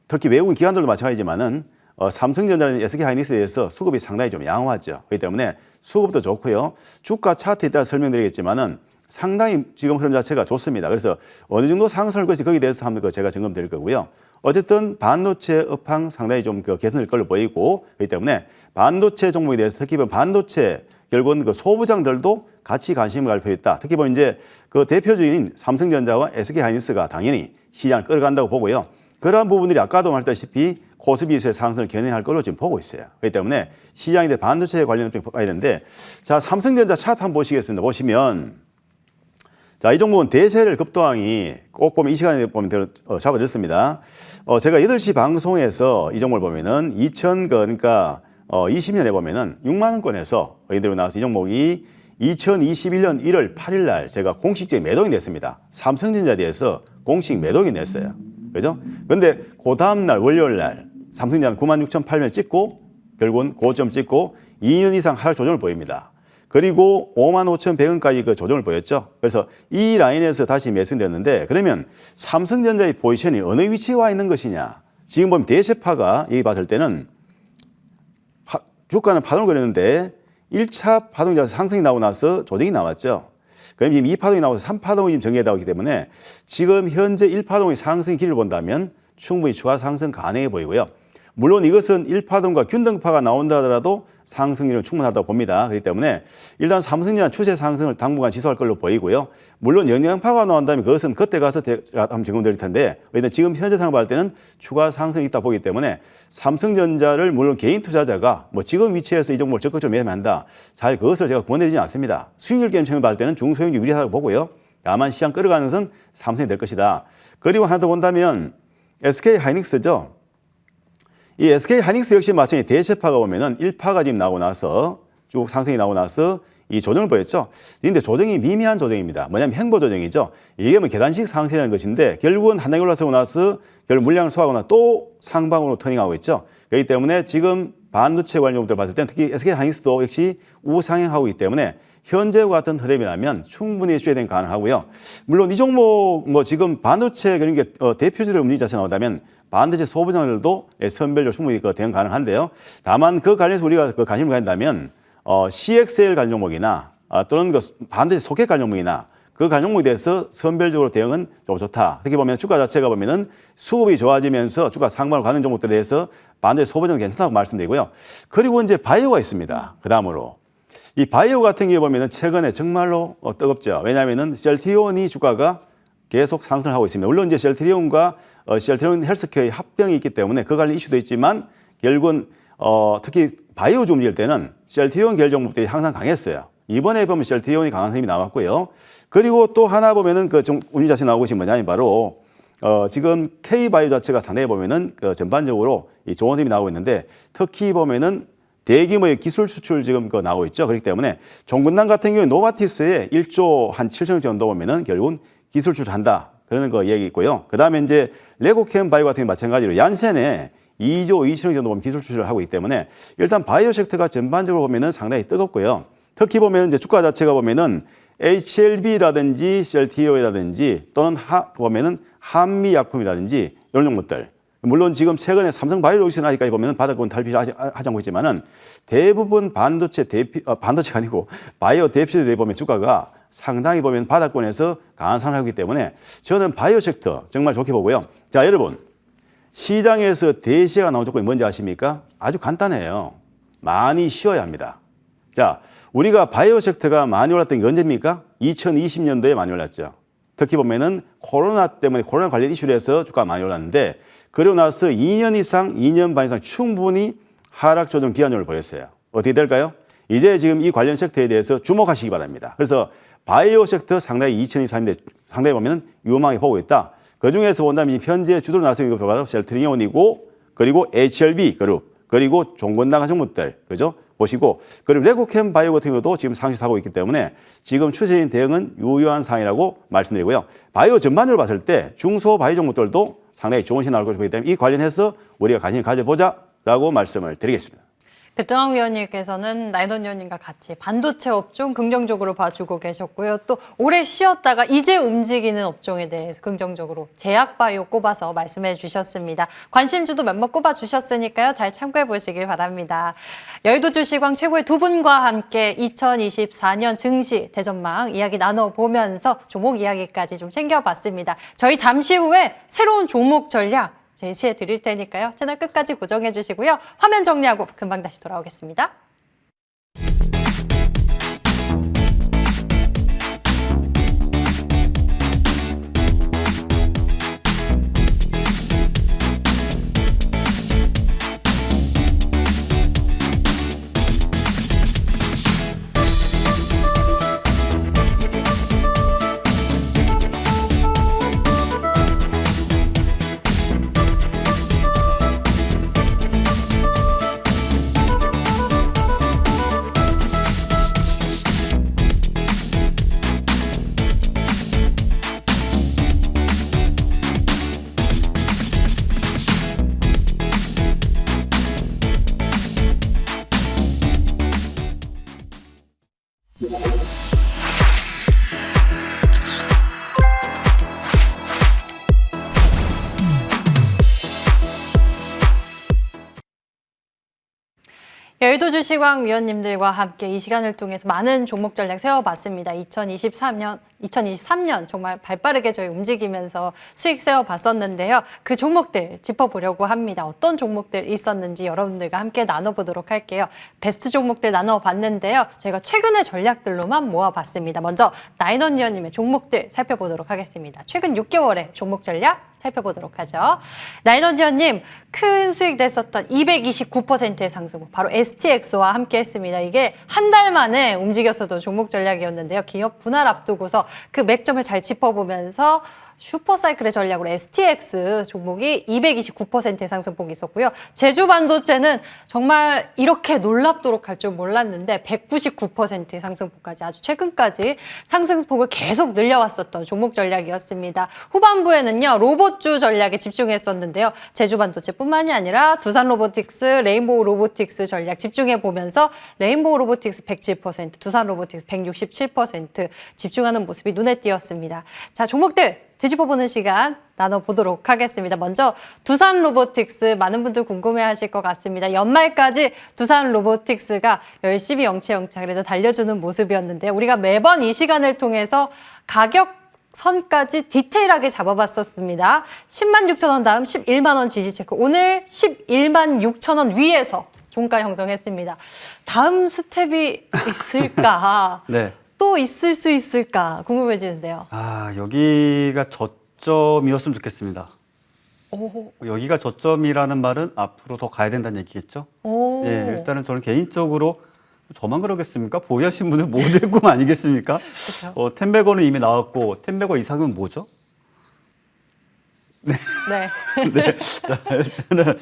특히 외국인 기관들도 마찬가지지만은 삼성전자는 SK하이닉스에 대해서 수급이 상당히 좀 양호하죠. 그렇기 때문에 수급도 좋고요. 주가 차트에 따라 설명드리겠지만은 상당히 지금 흐름 자체가 좋습니다. 그래서 어느 정도 상승할 것이 거기에 대해서 한번 제가 점검 드릴 거고요. 어쨌든 반도체 업황 상당히 좀 개선될 걸로 보이고, 그렇기 때문에 반도체 종목에 대해서 특히 반도체 결국은 그 소부장들도 같이 관심을 갈 필요 있다. 특히 이제 그 대표적인 삼성전자와 SK하이닉스가 당연히 시장을 끌어간다고 보고요. 그러한 부분들이 아까도 말했다시피 코스피지수의 상승을 견인할 걸로 지금 보고 있어요. 그렇기 때문에 시장에 대해 반도체 관련을 좀 봐야 되는데, 자, 삼성전자 차트 한번 보시겠습니다. 보시면, 자, 이 종목은 대세를 급등이 꼭 보면 이 시간에 보면 잡아드렸습니다. 제가 8시 방송에서 이 종목을 보면은 20년에 보면은 6만 원권에서 의대로 나와서 이 종목이 2021년 1월 8일 날 제가 공식적인 매도인 냈습니다. 삼성전자에 대해서 공식 매도인 냈어요. 그죠? 근데 그 다음날 월요일 날 삼성전자는 96,800원 찍고 결국은 고점 찍고 2년 이상 하락 조정을 보입니다. 그리고 55,100원까지 그 조정을 보였죠. 그래서 이 라인에서 다시 매수됐는데, 그러면 삼성전자의 포지션이 어느 위치에 와 있는 것이냐? 지금 보면 대세파가 여기 봤을 때는 주가는 파동을 그렸는데 1차 파동이 상승이 나오고 나서 조정이 나왔죠. 그럼 지금 2파동이 나와서 3파동이 지금 정리가 나오기 때문에 지금 현재 1파동의 상승의 길을 본다면 충분히 추가 상승 가능해 보이고요. 물론 이것은 1파동과 균등파가 나온다 하더라도 상승률은 충분하다고 봅니다. 그렇기 때문에 일단 삼성전자 추세 상승을 당분간 지속할 걸로 보이고요. 물론 영향파가 나온다면 그것은 그때 가서 한번 점검드릴 텐데, 왜냐하면 지금 현재 상황 봤을 때는 추가 상승이 있다 보기 때문에 삼성전자를 물론 개인 투자자가 뭐 지금 위치에서 이 종목을 적극적으로 매매한다, 잘 그것을 제가 권해드리지 않습니다. 수익률 게임 처음에 봤을 때는 중소형주 유리하다고 보고요. 다만 시장 끌어가는 것은 삼성이 될 것이다. 그리고 하나 더 본다면 SK하이닉스죠. 이 SK하이닉스 역시 마찬가지 대세파가 보면은 1파가 지금 나오고 나서 쭉 상승이 나오고 나서 이 조정을 보였죠. 그런데 조정이 미미한 조정입니다. 뭐냐면 행보 조정이죠. 이게 뭐 계단식 상승이라는 것인데 결국은 한 단계 올라서고 나서 결국 물량을 소화하거나 또 상방으로 터닝하고 있죠. 그렇기 때문에 지금 반도체 관련 종목들 봤을 때 특히 SK 하이닉스도 역시 우상향하고 있기 때문에 현재와 같은 흐름이라면 충분히 수혜된 가능하고요. 물론 이 종목 뭐 지금 반도체 그런 게 대표적으로 움직임 자세 나온다면 반도체 소부장들도 선별적으로 충분히 대응 가능한데요. 다만 그 관련해서 우리가 관심을 가진다면 CXL 관련 종목이나 또는 그 반도체 소켓 관련 종목이나 그 관련 종목에 대해서 선별적으로 대응은 좀 좋다. 특히 보면 주가 자체가 보면은 수급이 좋아지면서 주가 상방으로 가는 종목들에 대해서 반도체 소부장은 괜찮다고 말씀드리고요. 그리고 이제 바이오가 있습니다. 그 다음으로. 이 바이오 같은 경우에 보면은 최근에 정말로 뜨겁죠. 왜냐하면은 셀트리온이 주가가 계속 상승을 하고 있습니다. 물론 이제 셀트리온과 셀트리온 헬스케어의 합병이 있기 때문에 그 관련 이슈도 있지만 결국은 특히 바이오 움직일 때는 셀트리온 계열 종목들이 항상 강했어요. 이번에 보면 셀트리온이 강한 흐름이 나왔고요. 그리고 또 하나 보면은 그 좀 운이 자세 나오고 있는 뭐냐면 바로 지금 K바이오 자체가 상당히 보면은 그 전반적으로 이 좋은 흐름이 나오고 있는데 특히 보면은 대규모의 기술 수출 지금 나오고 있죠. 그렇기 때문에 종근당 같은 경우에 노바티스에 1조 한 7천억 정도 보면은 결국은 기술 수출한다. 그러는 거 얘기 있고요. 그 다음에 이제 레고캠 바이오 같은 경우 마찬가지로 얀센에 2조 2천억 정도 보면 기술 수출을 하고 있기 때문에 일단 바이오 섹터가 전반적으로 보면은 상당히 뜨겁고요. 특히 보면 이제 주가 자체가 보면은 HLB라든지 셀티오라든지 또는 보면은 한미약품이라든지 이런 종목들. 물론 지금 최근에 삼성바이오로직스 아직까지 보면 바닥권 탈피를 하지 않고 있지만은 대부분 반도체가 아니고 바이오 대표들이 보면 주가가 상당히 보면 바닥권에서 강한 상승을 하기 때문에 저는 바이오 섹터 정말 좋게 보고요. 자, 여러분. 시장에서 대시가 나온 조건이 뭔지 아십니까? 아주 간단해요. 많이 쉬어야 합니다. 자, 우리가 바이오 섹터가 많이 올랐던 게 언제입니까? 2020년도에 많이 올랐죠. 특히 보면은 코로나 때문에 코로나 관련 이슈로 해서 주가가 많이 올랐는데 그러고 나서 2년 이상, 2년 반 이상 충분히 하락 조정 기간을 보였어요. 어떻게 될까요? 이제 지금 이 관련 섹터에 대해서 주목하시기 바랍니다. 그래서 바이오 섹터 상당히 2023년에 상당히 보면은 유망하게 보고 있다. 그 중에서 본다면 현재 주도로 나서는 거 셀트리온이고 그리고 HLB 그룹 그리고 종건당 종목들 그죠? 보시고 그리고 레고캠 바이오 같은 경우도 지금 상승하고 있기 때문에 지금 추세인 대응은 유효한 상황이라고 말씀드리고요. 바이오 전반적으로 봤을 때 중소 바이오 종목들도 상당히 좋은 신호 나올 것이기 때문에 이 관련해서 우리가 관심을 가져보자라고 말씀을 드리겠습니다. 배뜨왕 위원님께서는 나인원 위원님과 같이 반도체 업종 긍정적으로 봐주고 계셨고요. 또 오래 쉬었다가 이제 움직이는 업종에 대해서 긍정적으로 제약바이오 꼽아서 말씀해 주셨습니다. 관심주도 몇몇 꼽아주셨으니까요. 잘 참고해 보시길 바랍니다. 여의도 주시광 최고의 두 분과 함께 2024년 증시 대전망 이야기 나눠보면서 종목 이야기까지 좀 챙겨봤습니다. 저희 잠시 후에 새로운 종목 전략 제시해 드릴 테니까요. 채널 끝까지 고정해 주시고요. 화면 정리하고 금방 다시 돌아오겠습니다. 여의도 주시광 위원님들과 함께 이 시간을 통해서 많은 종목 전략 세워봤습니다. 2023년 정말 발빠르게 저희 움직이면서 수익 세워봤었는데요. 그 종목들 짚어보려고 합니다. 어떤 종목들 있었는지 여러분들과 함께 나눠보도록 할게요. 베스트 종목들 나눠봤는데요. 저희가 최근의 전략들로만 모아봤습니다. 먼저 나인원 위원님의 종목들 살펴보도록 하겠습니다. 최근 6개월의 종목 전략 살펴보도록 하죠. 나인원 위원님, 큰 수익 냈었던 229%의 상승, 바로 STX와 함께 했습니다. 이게 한 달 만에 움직였었던 종목 전략이었는데요. 기업 분할 앞두고서 그 맥점을 잘 짚어보면서 슈퍼사이클의 전략으로 STX 종목이 229%의 상승폭이 있었고요. 제주반도체는 정말 이렇게 놀랍도록 할 줄 몰랐는데 199%의 상승폭까지 아주 최근까지 상승폭을 계속 늘려왔었던 종목 전략이었습니다. 후반부에는요. 로봇주 전략에 집중했었는데요. 제주반도체뿐만이 아니라 두산로보틱스, 레인보우 로보틱스 전략 집중해보면서 레인보우 로보틱스 107%, 두산로보틱스 167% 집중하는 모습이 눈에 띄었습니다. 자, 종목들 뒤집어보는 시간 나눠보도록 하겠습니다. 먼저 두산 로보틱스 많은 분들 궁금해하실 것 같습니다. 연말까지 두산 로보틱스가 열심히 영채영차 그래도 달려주는 모습이었는데 우리가 매번 이 시간을 통해서 가격 선까지 디테일하게 잡아봤었습니다. 10만 6천 원 다음 11만 원 지지 체크. 오늘 11만 6천 원 위에서 종가 형성했습니다. 다음 스텝이 있을까? 네. 또 있을 수 있을까 궁금해지는데요. 아, 여기가 저점이었으면 좋겠습니다. 오, 여기가 저점이라는 말은 앞으로 더 가야 된다는 얘기겠죠? 오. 예, 일단은 저는 개인적으로 저만 그러겠습니까? 보유하신 분들 모두의 꿈 아니겠습니까? 그렇죠. 텐베거는 이미 나왔고 텐베거 이상은 뭐죠? 네. 네. 자, 일단은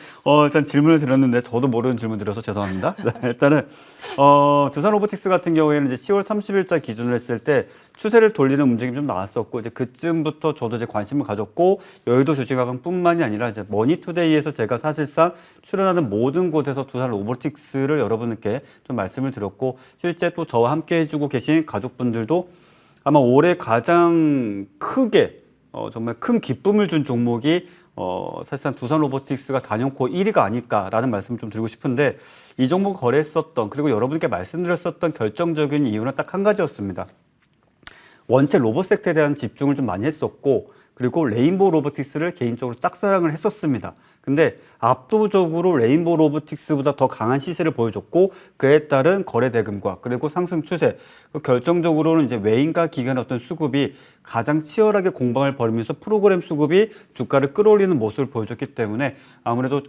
일단 질문을 드렸는데 저도 모르는 질문 드려서 죄송합니다. 자, 일단은 두산 로보틱스 같은 경우에는 이제 10월 30일자 기준으로 했을 때 추세를 돌리는 움직임이 좀 나왔었고 이제 그쯤부터 저도 이제 관심을 가졌고 여의도 주식시장뿐만이 아니라 이제 머니투데이에서 제가 사실상 출연하는 모든 곳에서 두산 로보틱스를 여러분께 좀 말씀을 드렸고 실제 또 저와 함께 해주고 계신 가족분들도 아마 올해 가장 크게 정말 큰 기쁨을 준 종목이 사실상 두산 로보틱스가 단연코 1위가 아닐까라는 말씀을 좀 드리고 싶은데 이 종목 거래했었던 그리고 여러분께 말씀드렸었던 결정적인 이유는 딱 한 가지였습니다. 원체 로봇 섹터에 대한 집중을 좀 많이 했었고 그리고 레인보우 로보틱스를 개인적으로 짝사랑을 했었습니다. 근데 압도적으로 레인보우 로보틱스보다 더 강한 시세를 보여줬고 그에 따른 거래 대금과 그리고 상승 추세 결정적으로는 이제 외인과 기관의 어떤 수급이 가장 치열하게 공방을 벌이면서 프로그램 수급이 주가를 끌어올리는 모습을 보여줬기 때문에 아무래도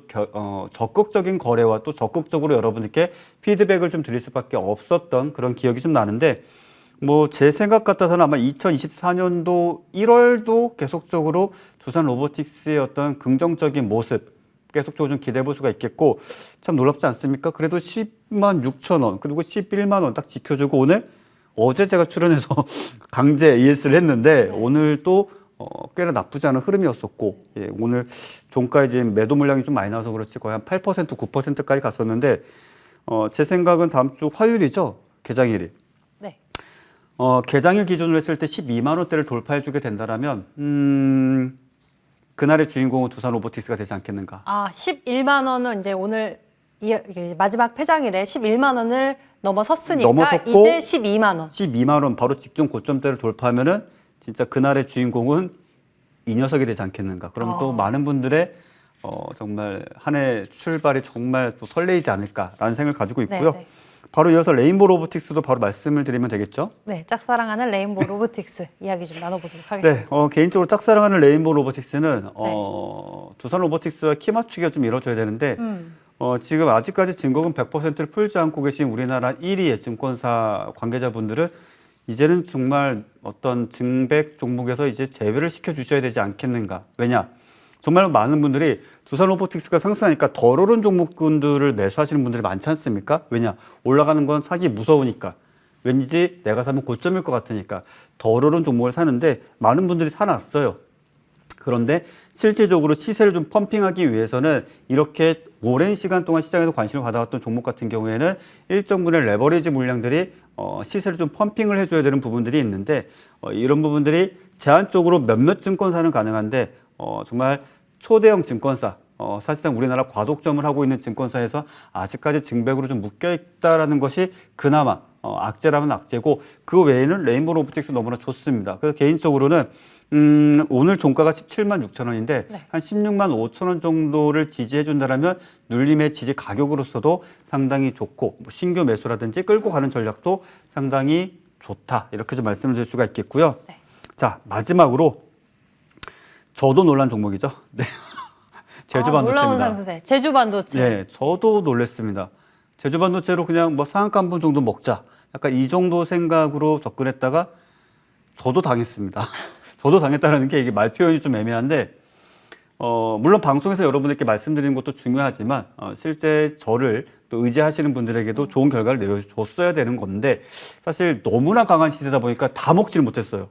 적극적인 거래와 또 적극적으로 여러분들께 피드백을 좀 드릴 수밖에 없었던 그런 기억이 좀 나는데 뭐 제 생각 같아서는 아마 2024년도 1월도 계속적으로 두산 로보틱스의 어떤 긍정적인 모습 계속적으로 좀 기대해 볼 수가 있겠고 참 놀랍지 않습니까? 그래도 10만 6천 원 그리고 11만 원 딱 지켜주고 오늘 어제 제가 출연해서 강제 AS를 했는데 오늘 또 꽤나 나쁘지 않은 흐름이었었고 예, 오늘 종가에 지금 매도 물량이 좀 많이 나와서 그렇지 거의 한 8% 9%까지 갔었는데 제 생각은 다음 주 화요일이죠 개장일이. 네. 개장일 기준으로 했을 때 12만 원대를 돌파해 주게 된다라면 그날의 주인공은 두산 로보틱스가 되지 않겠는가. 아, 11만 원은 이제 오늘 이게 마지막 폐장일에 11만 원을 넘어섰으니까 넘어섰고 이제 12만 원. 12만 원 바로 직전 고점대를 돌파하면은 진짜 그날의 주인공은 이 녀석이 되지 않겠는가. 그럼 또 많은 분들의 정말 한 해 출발이 정말 또 설레이지 않을까라는 생각을 가지고 있고요. 네, 네. 바로 이어서 레인보우 로보틱스도 바로 말씀을 드리면 되겠죠. 네, 짝사랑하는 레인보우 로보틱스 이야기 좀 나눠보도록 하겠습니다. 네, 개인적으로 짝사랑하는 레인보우 로보틱스는 두산 로보틱스와 키 맞추기가 좀 이루어져야 되는데 지금 아직까지 증거금 100%를 풀지 않고 계신 우리나라 1위의 증권사 관계자분들은 이제는 정말 어떤 증백 종목에서 이제 제외를 시켜 주셔야 되지 않겠는가. 왜냐? 정말 많은 분들이 두산 로보틱스가 상승하니까 덜 오른 종목군들을 매수하시는 분들이 많지 않습니까? 왜냐? 올라가는 건 사기 무서우니까. 왠지 내가 사면 고점일 것 같으니까 덜 오른 종목을 사는데 많은 분들이 사놨어요. 그런데 실질적으로 시세를 좀 펌핑하기 위해서는 이렇게 오랜 시간 동안 시장에서 관심을 받아왔던 종목 같은 경우에는 일정 분의 레버리지 물량들이 시세를 좀 펌핑을 해줘야 되는 부분들이 있는데 이런 부분들이 제한적으로 몇몇 증권사는 가능한데 정말 초대형 증권사 사실상 우리나라 과독점을 하고 있는 증권사에서 아직까지 증백으로 좀 묶여있다라는 것이 그나마 악재라면 악재고 그 외에는 레인보우 로보틱스 너무나 좋습니다. 그래서 개인적으로는 오늘 종가가 17만 6천 원인데 네. 한 16만 5천 원 정도를 지지해 준다라면 눌림의 지지 가격으로서도 상당히 좋고 뭐 신규 매수라든지 끌고 가는 전략도 상당히 좋다 이렇게 좀 말씀을 드릴 수가 있겠고요. 네. 자 마지막으로 저도 놀란 종목이죠. 네. 제주반도체입니다. 놀라운 상승세. 제주반도체. 네, 저도 놀랐습니다. 제주반도체로 그냥 뭐 상한가 한 번 정도 먹자. 약간 이 정도 생각으로 접근했다가 저도 당했습니다. 저도 당했다는 게 이게 말 표현이 좀 애매한데 물론 방송에서 여러분들께 말씀드리는 것도 중요하지만 실제 저를 또 의지하시는 분들에게도 좋은 결과를 내줬어야 되는 건데 사실 너무나 강한 시세다 보니까 다 먹지를 못했어요.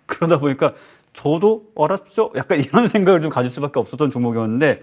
그러다 보니까 저도 알았죠? 약간 이런 생각을 좀 가질 수밖에 없었던 종목이었는데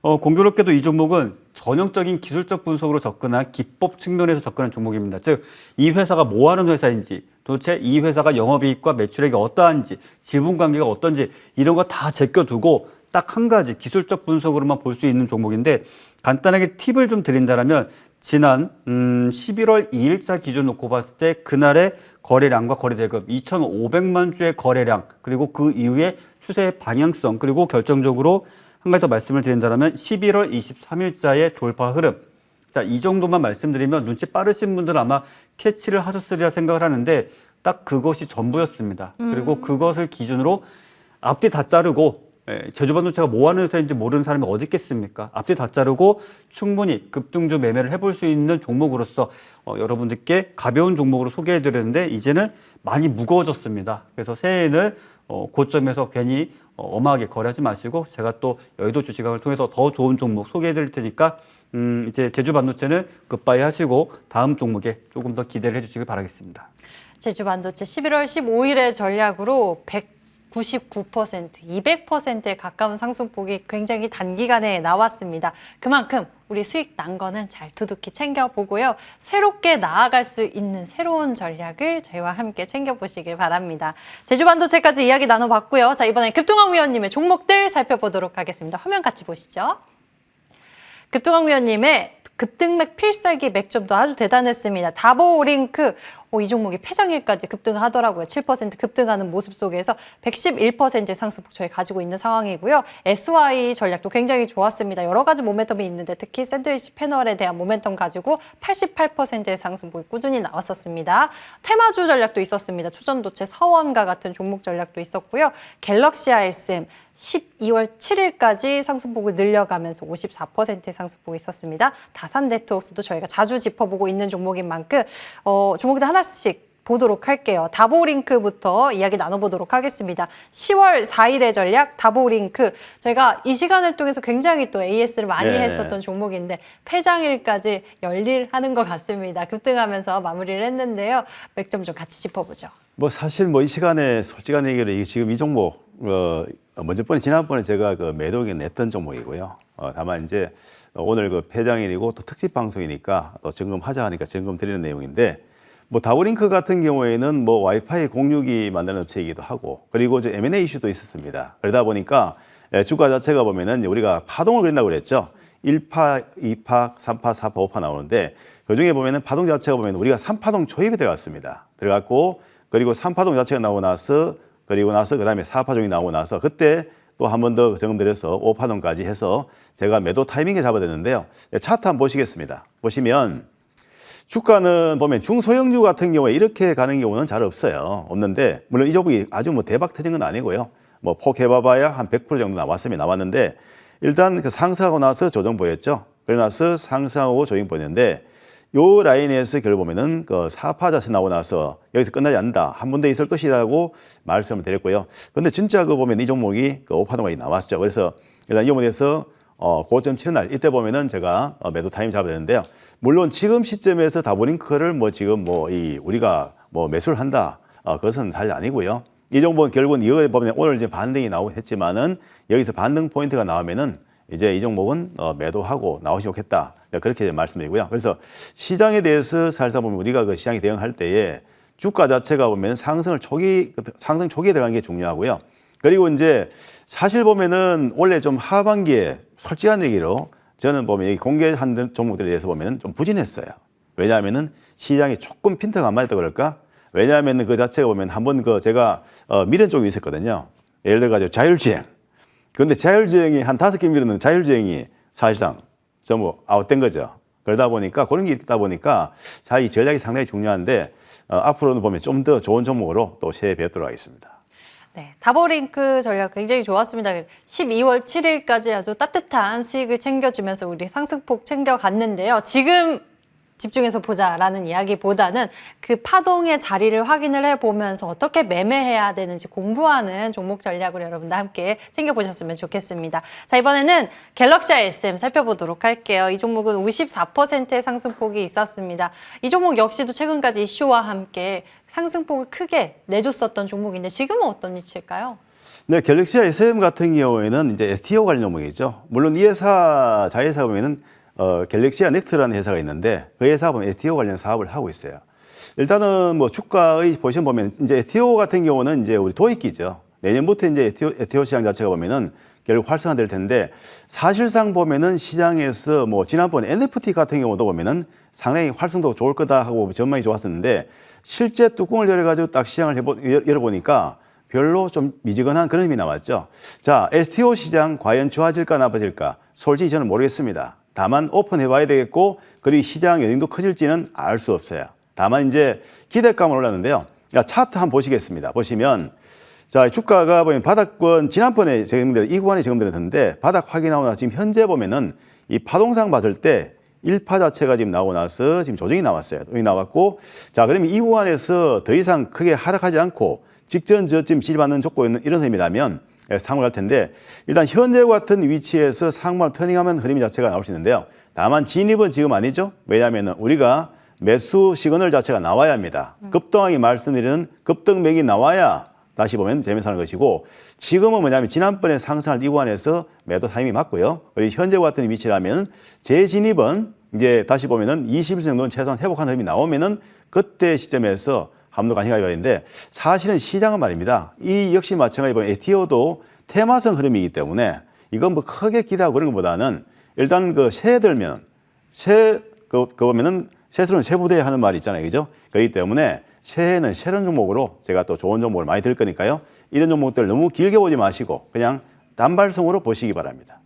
공교롭게도 이 종목은 전형적인 기술적 분석으로 접근한 기법 측면에서 접근한 종목입니다. 즉, 이 회사가 뭐 하는 회사인지, 도대체 이 회사가 영업이익과 매출액이 어떠한지, 지분 관계가 어떤지 이런 거 다 제껴두고 딱 한 가지 기술적 분석으로만 볼 수 있는 종목인데 간단하게 팁을 좀 드린다면 지난 11월 2일자 기준 놓고 봤을 때 그날의 거래량과 거래대금 2,500만 주의 거래량 그리고 그 이후에 추세의 방향성 그리고 결정적으로 한 가지 더 말씀을 드린다면 11월 23일자의 돌파 흐름. 자, 이 정도만 말씀드리면 눈치 빠르신 분들은 아마 캐치를 하셨으리라 생각을 하는데 딱 그것이 전부였습니다. 그리고 그것을 기준으로 앞뒤 다 자르고 제주반도체가 뭐 하는 회사인지 모르는 사람이 어디 있겠습니까? 앞뒤 다 자르고 충분히 급등주 매매를 해볼 수 있는 종목으로서 여러분들께 가벼운 종목으로 소개해드렸는데 이제는 많이 무거워졌습니다. 그래서 새해에는 고점에서 괜히 엄하게 거래하지 마시고 제가 또 여의도 주식왕을 통해서 더 좋은 종목 소개해드릴 테니까 이제 제주반도체는 굿바이 하시고 다음 종목에 조금 더 기대를 해주시길 바라겠습니다. 제주반도체 11월 15일의 전략으로 199%, 200%에 가까운 상승폭이 굉장히 단기간에 나왔습니다. 그만큼 우리 수익 난 거는 잘 두둑히 챙겨보고요. 새롭게 나아갈 수 있는 새로운 전략을 저희와 함께 챙겨보시길 바랍니다. 제주반도체까지 이야기 나눠봤고요. 자, 이번엔 급등왕 위원님의 종목들 살펴보도록 하겠습니다. 화면 같이 보시죠. 급등왕 위원님의 급등맥 필살기 맥점도 아주 대단했습니다. 다보링크, 이 종목이 폐장일까지 급등하더라고요. 7% 급등하는 모습 속에서 111%의 상승폭 저희 가지고 있는 상황이고요. SY 전략도 굉장히 좋았습니다. 여러 가지 모멘텀이 있는데 특히 샌드위치 패널에 대한 모멘텀 가지고 88%의 상승폭이 꾸준히 나왔었습니다. 테마주 전략도 있었습니다. 초전도체 서원과 같은 종목 전략도 있었고요. 갤럭시 ISM 12월 7일까지 상승폭을 늘려가면서 54%의 상승폭이 있었습니다. 다산 네트워크스도 저희가 자주 짚어보고 있는 종목인 만큼 종목들 하나씩 보도록 할게요. 다보링크부터 이야기 나눠보도록 하겠습니다. 10월 4일의 전략 다보링크. 저희가 이 시간을 통해서 굉장히 또 AS를 많이 했었던 종목인데 폐장일까지 열일하는 것 같습니다. 급등하면서 마무리를 했는데요. 맥점 좀 같이 짚어보죠. 뭐 사실 뭐 이 시간에 솔직한 얘기로 지금 이 종목 지난번에 제가 그 매도 의견 냈던 종목이고요. 다만 이제 오늘 그 폐장일이고 또 특집 방송이니까 또 점검하자 하니까 점검 드리는 내용인데 뭐 다보링크 같은 경우에는 뭐 와이파이 공유기 만드는 업체이기도 하고 그리고 이제 M&A 이슈도 있었습니다. 그러다 보니까 주가 자체가 보면은 우리가 파동을 그린다고 그랬죠. 1파, 2파, 3파, 4파, 5파 나오는데 그중에 보면은 파동 자체가 보면 우리가 3파동 초입에 들어갔습니다. 들어갔고 그리고 3파동 자체가 나오고 나서 그다음에 4파종이 나오고 나서 그때 또 한 번 더 점검드려서 5파동까지 해서 제가 매도 타이밍에 잡아야 되는데요. 차트 한번 보시겠습니다. 보시면 주가는 보면 중소형주 같은 경우에 이렇게 가는 경우는 잘 없어요. 없는데 물론 이 종목이 아주 뭐 대박 터진 건 아니고요. 뭐 폭해봐봐야 한 100% 정도 나왔는데 일단 그 상승하고 나서 조정 보였죠. 그러고 나서 상승하고 조정 보였는데 요 라인에서 결국 보면은 그 4파 자세 나오고 나서 여기서 끝나지 않는다. 한 번 더 있을 것이라고 말씀을 드렸고요. 근데 진짜 그 보면 이 종목이 그 5파동이 나왔죠. 그래서 일단 이 부분에서 고점 치는 날 이때 보면은 제가 매도 타임 잡아야 되는데요. 물론 지금 시점에서 다보링크를 뭐 지금 뭐 우리가 뭐 매수를 한다. 그것은 사실 아니고요. 이 종목은 결국은 이거에 보면 오늘 이제 반등이 나오긴 했지만은 여기서 반등 포인트가 나오면은 이제 이 종목은 매도하고 나오시면 좋겠다. 그렇게 말씀드리고요. 그래서 시장에 대해서 살다 보면 우리가 그 시장에 대응할 때에 주가 자체가 보면 상승 초기에 들어가는 게 중요하고요. 그리고 이제 사실 보면은 원래 좀 하반기에 솔직한 얘기로 저는 보면 이 공개한 종목들에 대해서 보면은 좀 부진했어요. 왜냐하면은 시장이 조금 핀트가 안 맞았다 그럴까? 왜냐하면은 그 자체가 보면 한번 그 제가 밀은 쪽이 있었거든요. 예를 들어가지고 자율주행. 그런데 자율주행이 한 5개 밀었는 자율주행이 사실상 전부 아웃된 거죠. 그러다 보니까 그런 게 있다 보니까 이 전략이 상당히 중요한데 앞으로는 보면 좀 더 좋은 종목으로 또 새해 뵙도록 하겠습니다. 네, 다보링크 전략 굉장히 좋았습니다. 12월 7일까지 아주 따뜻한 수익을 챙겨주면서 우리 상승폭 챙겨갔는데요. 지금 집중해서 보자라는 이야기보다는 그 파동의 자리를 확인을 해보면서 어떻게 매매해야 되는지 공부하는 종목 전략으로 여러분들 함께 챙겨보셨으면 좋겠습니다. 자, 이번에는 갤럭시 SM 살펴보도록 할게요. 이 종목은 54%의 상승폭이 있었습니다. 이 종목 역시도 최근까지 이슈와 함께 상승폭을 크게 내줬었던 종목인데 지금은 어떤 위치일까요? 네, 갤럭시 SM 같은 경우에는 이제 STO 관련 종목이죠. 물론 이 회사 자회사 보면은 갤럭시아 넥트라는 회사가 있는데 그 회사가 보면 STO 관련 사업을 하고 있어요. 일단은 뭐 주가의 포지션 보면 이제 STO 같은 경우는 이제 우리 도입기죠. 내년부터 이제 STO 시장 자체가 보면은 결국 활성화될 텐데 사실상 보면은 시장에서 뭐 지난번 NFT 같은 경우도 보면은 상당히 활성도가 좋을 거다 하고 전망이 좋았었는데 실제 뚜껑을 열어가지고 딱 시장을 열어보니까 별로 좀 미지근한 그런 힘이 나왔죠. 자, STO 시장 과연 좋아질까 나빠질까? 솔직히 저는 모르겠습니다. 다만 오픈해봐야 되겠고 그리고 시장 영향도 커질지는 알 수 없어요. 다만 이제 기대감은 올랐는데요. 차트 한번 보시겠습니다. 보시면 자, 주가가 보면 바닥권 지난번에 이 구간에 적용드렸는데 바닥 확인하고 나서 지금 현재 보면은 이 파동상 봤을 때 1파 자체가 지금 나오고 나서 지금 조정이 나왔어요. 여기 나왔고 자, 그러면 이 구간에서 더 이상 크게 하락하지 않고 직전 저점 지지받는 족보는 이런 흐름이라면 상승을 할 텐데 일단 현재 같은 위치에서 상방으로 터닝하면 흐름 자체가 나올 수 있는데요. 다만 진입은 지금 아니죠. 왜냐하면 우리가 매수 시그널 자체가 나와야 합니다. 급등하게 말씀드리는 급등맥이 나와야 다시 보면 재매수하는 것이고 지금은 뭐냐면 지난번에 상승할 이 구간에서 매도 타이밍이 맞고요. 그리고 현재 같은 위치라면 재진입은 이제 다시 보면은 20일 정도는 최소한 회복한 흐름이 나오면은 그때 시점에서 한번 더 관심 가져야 되는데 사실은 시장은 말입니다. 이 역시 마찬가지로 보면 STO도 테마성 흐름이기 때문에 이건 뭐 크게 기대하고 그런 것보다는 일단 그 새 들면 보면은 새수는 새부대 하는 말이 있잖아요. 그죠? 그렇기 때문에 새해는 새로운 종목으로 제가 또 좋은 종목을 많이 들 거니까요. 이런 종목들 너무 길게 보지 마시고 그냥 단발성으로 보시기 바랍니다.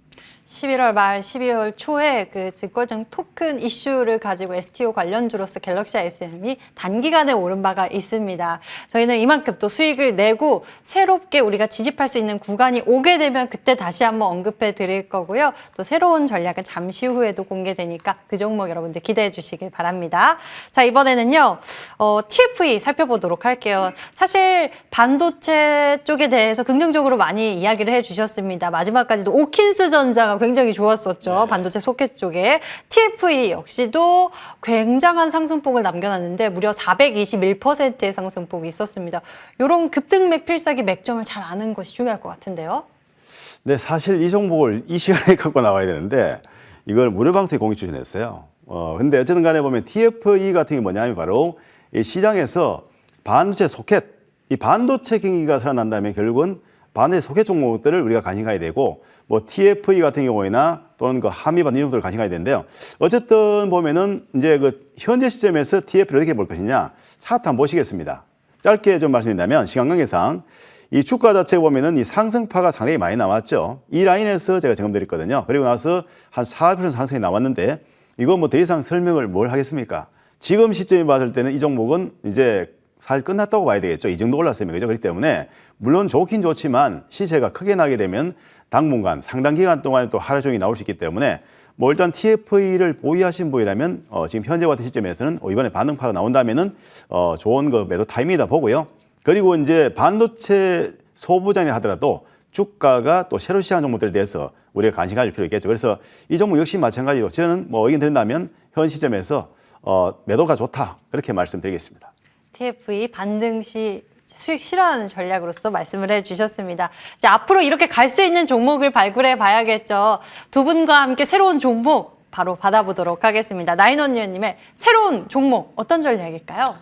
11월 말 12월 초에 그 증권적 토큰 이슈를 가지고 STO 관련주로서 갤럭시 SM이 단기간에 오른 바가 있습니다. 저희는 이만큼 또 수익을 내고 새롭게 우리가 진입할 수 있는 구간이 오게 되면 그때 다시 한번 언급해 드릴 거고요. 또 새로운 전략은 잠시 후에도 공개되니까 그 종목 여러분들 기대해 주시길 바랍니다. 자, 이번에는요. TFE 살펴보도록 할게요. 사실 반도체 쪽에 대해서 긍정적으로 많이 이야기를 해 주셨습니다. 마지막까지도 오킨스 전자가 굉장히 좋았었죠. 네. 반도체 소켓 쪽에. TFE 역시도 굉장한 상승폭을 남겨놨는데 무려 421%의 상승폭이 있었습니다. 이런 급등맥 필사기 맥점을 잘 아는 것이 중요할 것 같은데요. 네, 사실 이 종목을 이 시간에 갖고 나와야 되는데 이걸 무료방송에 공개 추천했어요. 근데 어쨌든 간에 보면 TFE 같은 게 뭐냐면 바로 이 시장에서 반도체 소켓, 이 반도체 경기가 살아난다면 결국은 반도체 소켓 종목들을 우리가 관심 가야 되고 뭐 TFE 같은 경우에나 또는 그 한미반 이 정도를 관심 가야 되는데요. 어쨌든 보면은 이제 그 현재 시점에서 TF를 어떻게 볼 것이냐 차트 한번 보시겠습니다. 짧게 좀 말씀드린다면 시간 관계상 이 주가 자체 보면은 이 상승파가 상당히 많이 나왔죠. 이 라인에서 제가 점검드렸거든요. 그리고 나서 한 4% 상승이 나왔는데 이거 뭐 더 이상 설명을 뭘 하겠습니까? 지금 시점에 봤을 때는 이 종목은 이제 살 끝났다고 봐야 되겠죠. 이 정도 올랐으면 그죠. 그렇기 때문에 물론 좋긴 좋지만 시세가 크게 나게 되면 당분간 상당 기간 동안 또 하락 종이 나올 수 있기 때문에 뭐 일단 TFE를 보유하신 분이라면 지금 현재 같은 시점에서는 이번에 반등파가 나온다면은 좋은 그 매도 타이밍이다 보고요. 그리고 이제 반도체 소부장이 하더라도 주가가 또 새로 시장 종목들에 대해서 우리가 관심 가질 필요 있겠죠. 그래서 이 종목 역시 마찬가지로 저는 뭐 의견 드린다면 현 시점에서 매도가 좋다 그렇게 말씀드리겠습니다. TFE 반등 시 수익 실현하는 전략으로서 말씀을 해주셨습니다. 이제 앞으로 이렇게 갈 수 있는 종목을 발굴해 봐야겠죠. 두 분과 함께 새로운 종목 바로 받아보도록 하겠습니다. 나인원님의 새로운 종목 어떤 전략일까요?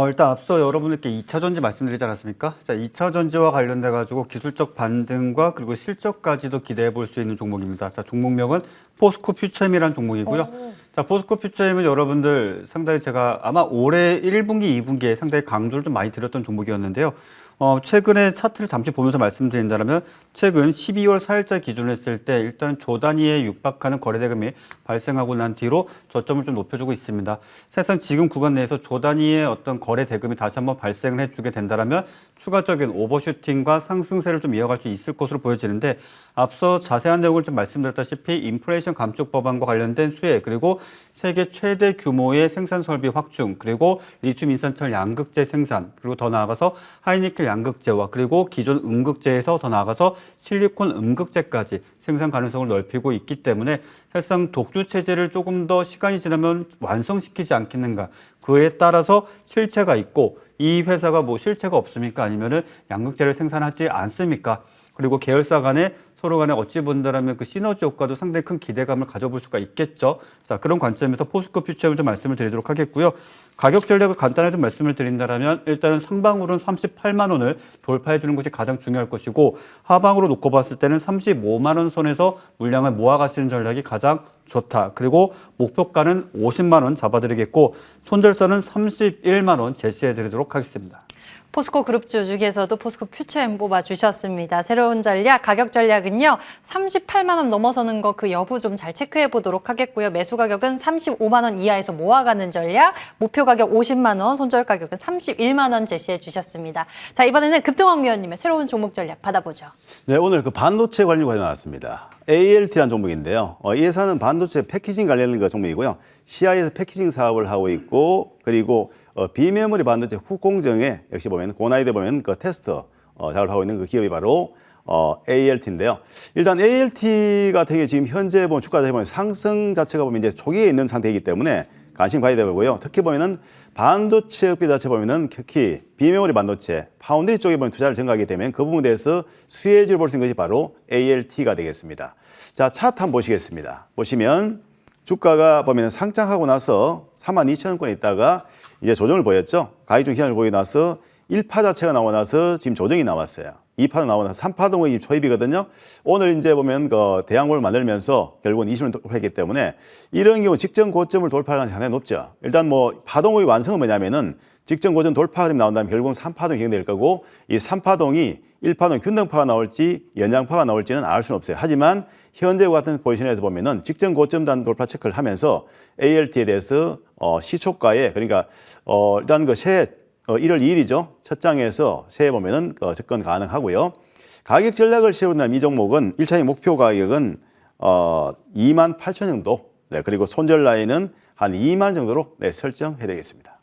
일단 앞서 여러분들께 2차 전지 말씀드리지 않았습니까? 자, 2차 전지와 관련돼 가지고 기술적 반등과 그리고 실적까지도 기대해 볼 수 있는 종목입니다. 자, 종목명은 포스코 퓨처엠이라는 종목이고요. 자, 포스코 퓨처엠은 여러분들 상당히 제가 아마 올해 1분기, 2분기에 상당히 강조를 좀 많이 드렸던 종목이었는데요. 최근에 차트를 잠시 보면서 말씀드린다면 최근 12월 4일자 기준으로 했을 때 일단 조 단위에 육박하는 거래 대금이 발생하고 난 뒤로 저점을 좀 높여주고 있습니다. 사실상 지금 구간 내에서 조 단위의 어떤 거래 대금이 다시 한번 발생을 해주게 된다면 추가적인 오버슈팅과 상승세를 좀 이어갈 수 있을 것으로 보여지는데 앞서 자세한 내용을 좀 말씀드렸다시피 인플레이션 감축 법안과 관련된 수혜, 그리고 세계 최대 규모의 생산 설비 확충, 그리고 리튬 인산철 양극재 생산, 그리고 더 나아가서 하이니켈 양극재와 그리고 기존 음극재에서 더 나아가서 실리콘 음극재까지 생산 가능성을 넓히고 있기 때문에 사실상 독주 체제를 조금 더 시간이 지나면 완성시키지 않겠는가. 그에 따라서 실체가 있고 이 회사가 뭐 실체가 없습니까? 아니면은 양극재를 생산하지 않습니까? 그리고 계열사 간에 서로 간에 어찌 본다라면 그 시너지 효과도 상당히 큰 기대감을 가져볼 수가 있겠죠. 자, 그런 관점에서 포스코 퓨처엠을 좀 말씀을 드리도록 하겠고요. 가격 전략을 간단하게 좀 말씀을 드린다면 일단은 상방으로는 38만 원을 돌파해 주는 것이 가장 중요할 것이고 하방으로 놓고 봤을 때는 35만 원 선에서 물량을 모아가시는 전략이 가장 좋다. 그리고 목표가는 50만 원 잡아드리겠고 손절선은 31만 원 제시해 드리도록 하겠습니다. 포스코 그룹주 중에서도 포스코 퓨처엠 뽑아주셨습니다. 새로운 전략, 가격 전략은요. 38만 원 넘어서는 거 그 여부 좀 잘 체크해 보도록 하겠고요. 매수 가격은 35만 원 이하에서 모아가는 전략, 목표 가격 50만 원, 손절 가격은 31만 원 제시해 주셨습니다. 자, 이번에는 급등왕 위원님의 새로운 종목 전략 받아보죠. 네, 오늘 그 반도체 관련 관련 나왔습니다. ALT라는 종목인데요. 이 회사는 반도체 패키징 관련 종목이고요. CI에서 패키징 사업을 하고 있고 그리고 비메모리 반도체 후공정에 역시 보면 고난이도 보면 그 테스터 작업을 하고 있는 그 기업이 바로 ALT인데요. 일단 ALT 같은 경우 지금 현재 보면 주가 자체 보면 상승 자체가 보면 이제 초기에 있는 상태이기 때문에 관심 가야 되고요. 특히 보면은 반도체 업계 자체 보면은 특히 비메모리 반도체, 파운드리 쪽에 보면 투자를 증가하기 때문에 그 부분에 대해서 수혜주를 볼 수 있는 것이 바로 ALT가 되겠습니다. 자, 차트 한번 보시겠습니다. 보시면 주가가 보면 상장하고 나서 42,000원권에 있다가 이제 조정을 보였죠. 가격 중 기한을 보이고 나서 1파 자체가 나오고 나서 지금 조정이 나왔어요. 2파도 나오고 나서 3파동의 초입이거든요. 오늘 이제 보면 그 대항골을 만들면서 결국은 20을 돌파했기 때문에 이런 경우 직전 고점을 돌파할 가능성이 상당히 높죠. 일단 뭐 파동의 완성은 뭐냐면은 직전 고점 돌파 그림이 나온다면 결국은 3파동이 형성될 거고 이 3파동이 1파동 균등파가 나올지 연장파가 나올지는 알 수는 없어요. 하지만 현재와 같은 포지션에서 보면은 직전 고점 단 돌파 체크를 하면서 ALT에 대해서 시초가에 그러니까 일단 그 새 1월 2일이죠. 첫 장에서 새해 보면은 접근 가능하고요. 가격 전략을 세운다면 이 종목은 1차적 목표 가격은 28,000 정도. 네, 그리고 손절 라인은 한 2만 정도로 네, 설정해 드리겠습니다.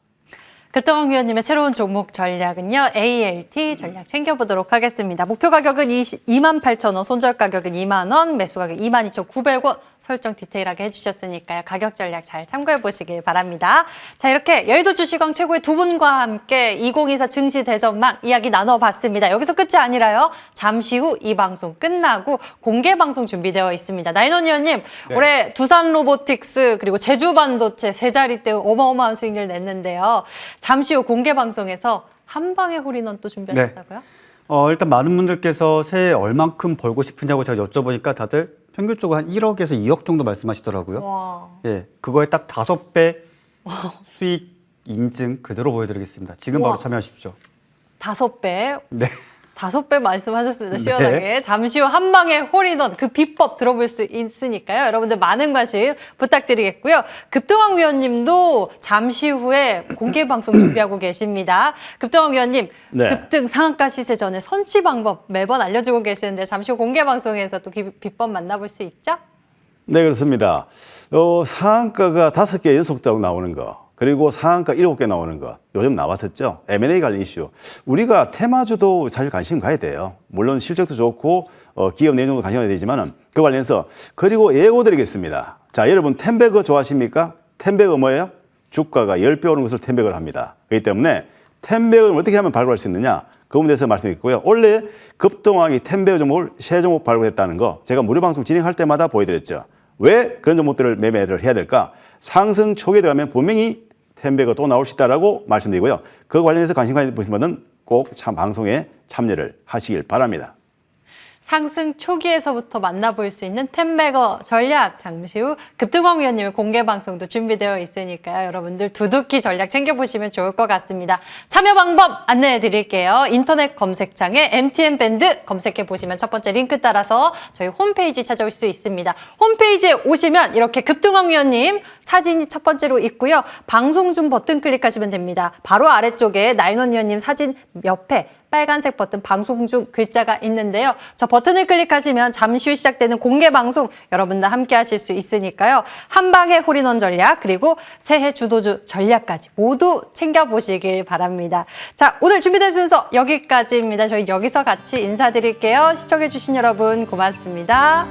급등왕 위원님의 새로운 종목 전략은요. ALT 전략 챙겨보도록 하겠습니다. 목표 가격은 28,000원, 손절 가격은 2만 원, 매수 가격 22,900원 설정 디테일하게 해주셨으니까요. 가격 전략 잘 참고해 보시길 바랍니다. 자, 이렇게 여의도 주식왕 최고의 두 분과 함께 2024 증시 대전망 이야기 나눠봤습니다. 여기서 끝이 아니라요. 잠시 후 이 방송 끝나고 공개 방송 준비되어 있습니다. 나인원 위원님, 네. 올해 두산 로보틱스 그리고 제주 반도체 세 자릿대 어마어마한 수익률 냈는데요. 잠시 후 공개 방송에서 한 방에 홀인원 또 준비하셨다고요? 네. 일단 많은 분들께서 새해 얼만큼 벌고 싶으냐고 제가 여쭤보니까 다들 평균적으로 한 1억에서 2억 정도 말씀하시더라고요. 와. 예, 그거에 딱 5배 수익 인증 그대로 보여드리겠습니다. 지금 바로 우와. 참여하십시오. 5배. 네. 5배 말씀하셨습니다. 시원하게. 네. 잠시 후 한 방에 홀인원 그 비법 들어볼 수 있으니까요. 여러분들 많은 관심 부탁드리겠고요. 급등왕 위원님도 잠시 후에 공개 방송 준비하고 계십니다. 급등왕 위원님, 네. 급등 상한가 시세 전에 선취 방법 매번 알려주고 계시는데 잠시 후 공개 방송에서 또 비법 만나볼 수 있죠? 네, 그렇습니다. 상한가가 5개 연속적으로 나오는 거. 그리고 상한가 7개 나오는 것 요즘 나왔었죠. M&A 관련 이슈. 우리가 테마주도 사실 관심 가야 돼요. 물론 실적도 좋고 기업 내용도 관심 가야 되지만 그 관련해서 그리고 예고드리겠습니다. 자, 여러분 텐베거 좋아하십니까? 텐베거 뭐예요? 주가가 10배 오른 것을 텐베거를 합니다. 그렇기 때문에 텐베거를 어떻게 하면 발굴할 수 있느냐? 그 부분에 대해서 말씀드렸고요. 원래 급등왕이 텐베거 종목을 새 종목 발굴했다는 거 제가 무료 방송 진행할 때마다 보여드렸죠. 왜 그런 종목들을 매매를 해야 될까? 상승 초기에 들어가면 분명히 텐베거 또 나올 수 있다라고 말씀드리고요. 그 관련해서 관심 가지신 분은 꼭 방송에 참여를 하시길 바랍니다. 상승 초기에서부터 만나볼 수 있는 텐베거 전략 잠시 후 급등왕 위원님의 공개 방송도 준비되어 있으니까요. 여러분들 두둑히 전략 챙겨보시면 좋을 것 같습니다. 참여 방법 안내해 드릴게요. 인터넷 검색창에 MTN 밴드 검색해 보시면 첫 번째 링크 따라서 저희 홈페이지 찾아올 수 있습니다. 홈페이지에 오시면 이렇게 급등왕 위원님 사진이 첫 번째로 있고요. 방송 중 버튼 클릭하시면 됩니다. 바로 아래쪽에 나인원 위원님 사진 옆에 빨간색 버튼 방송 중 글자가 있는데요. 저 버튼을 클릭하시면 잠시 후 시작되는 공개 방송 여러분들 함께 하실 수 있으니까요. 한방의 홀인원 전략 그리고 새해 주도주 전략까지 모두 챙겨보시길 바랍니다. 자, 오늘 준비된 순서 여기까지입니다. 저희 여기서 같이 인사드릴게요. 시청해주신 여러분 고맙습니다.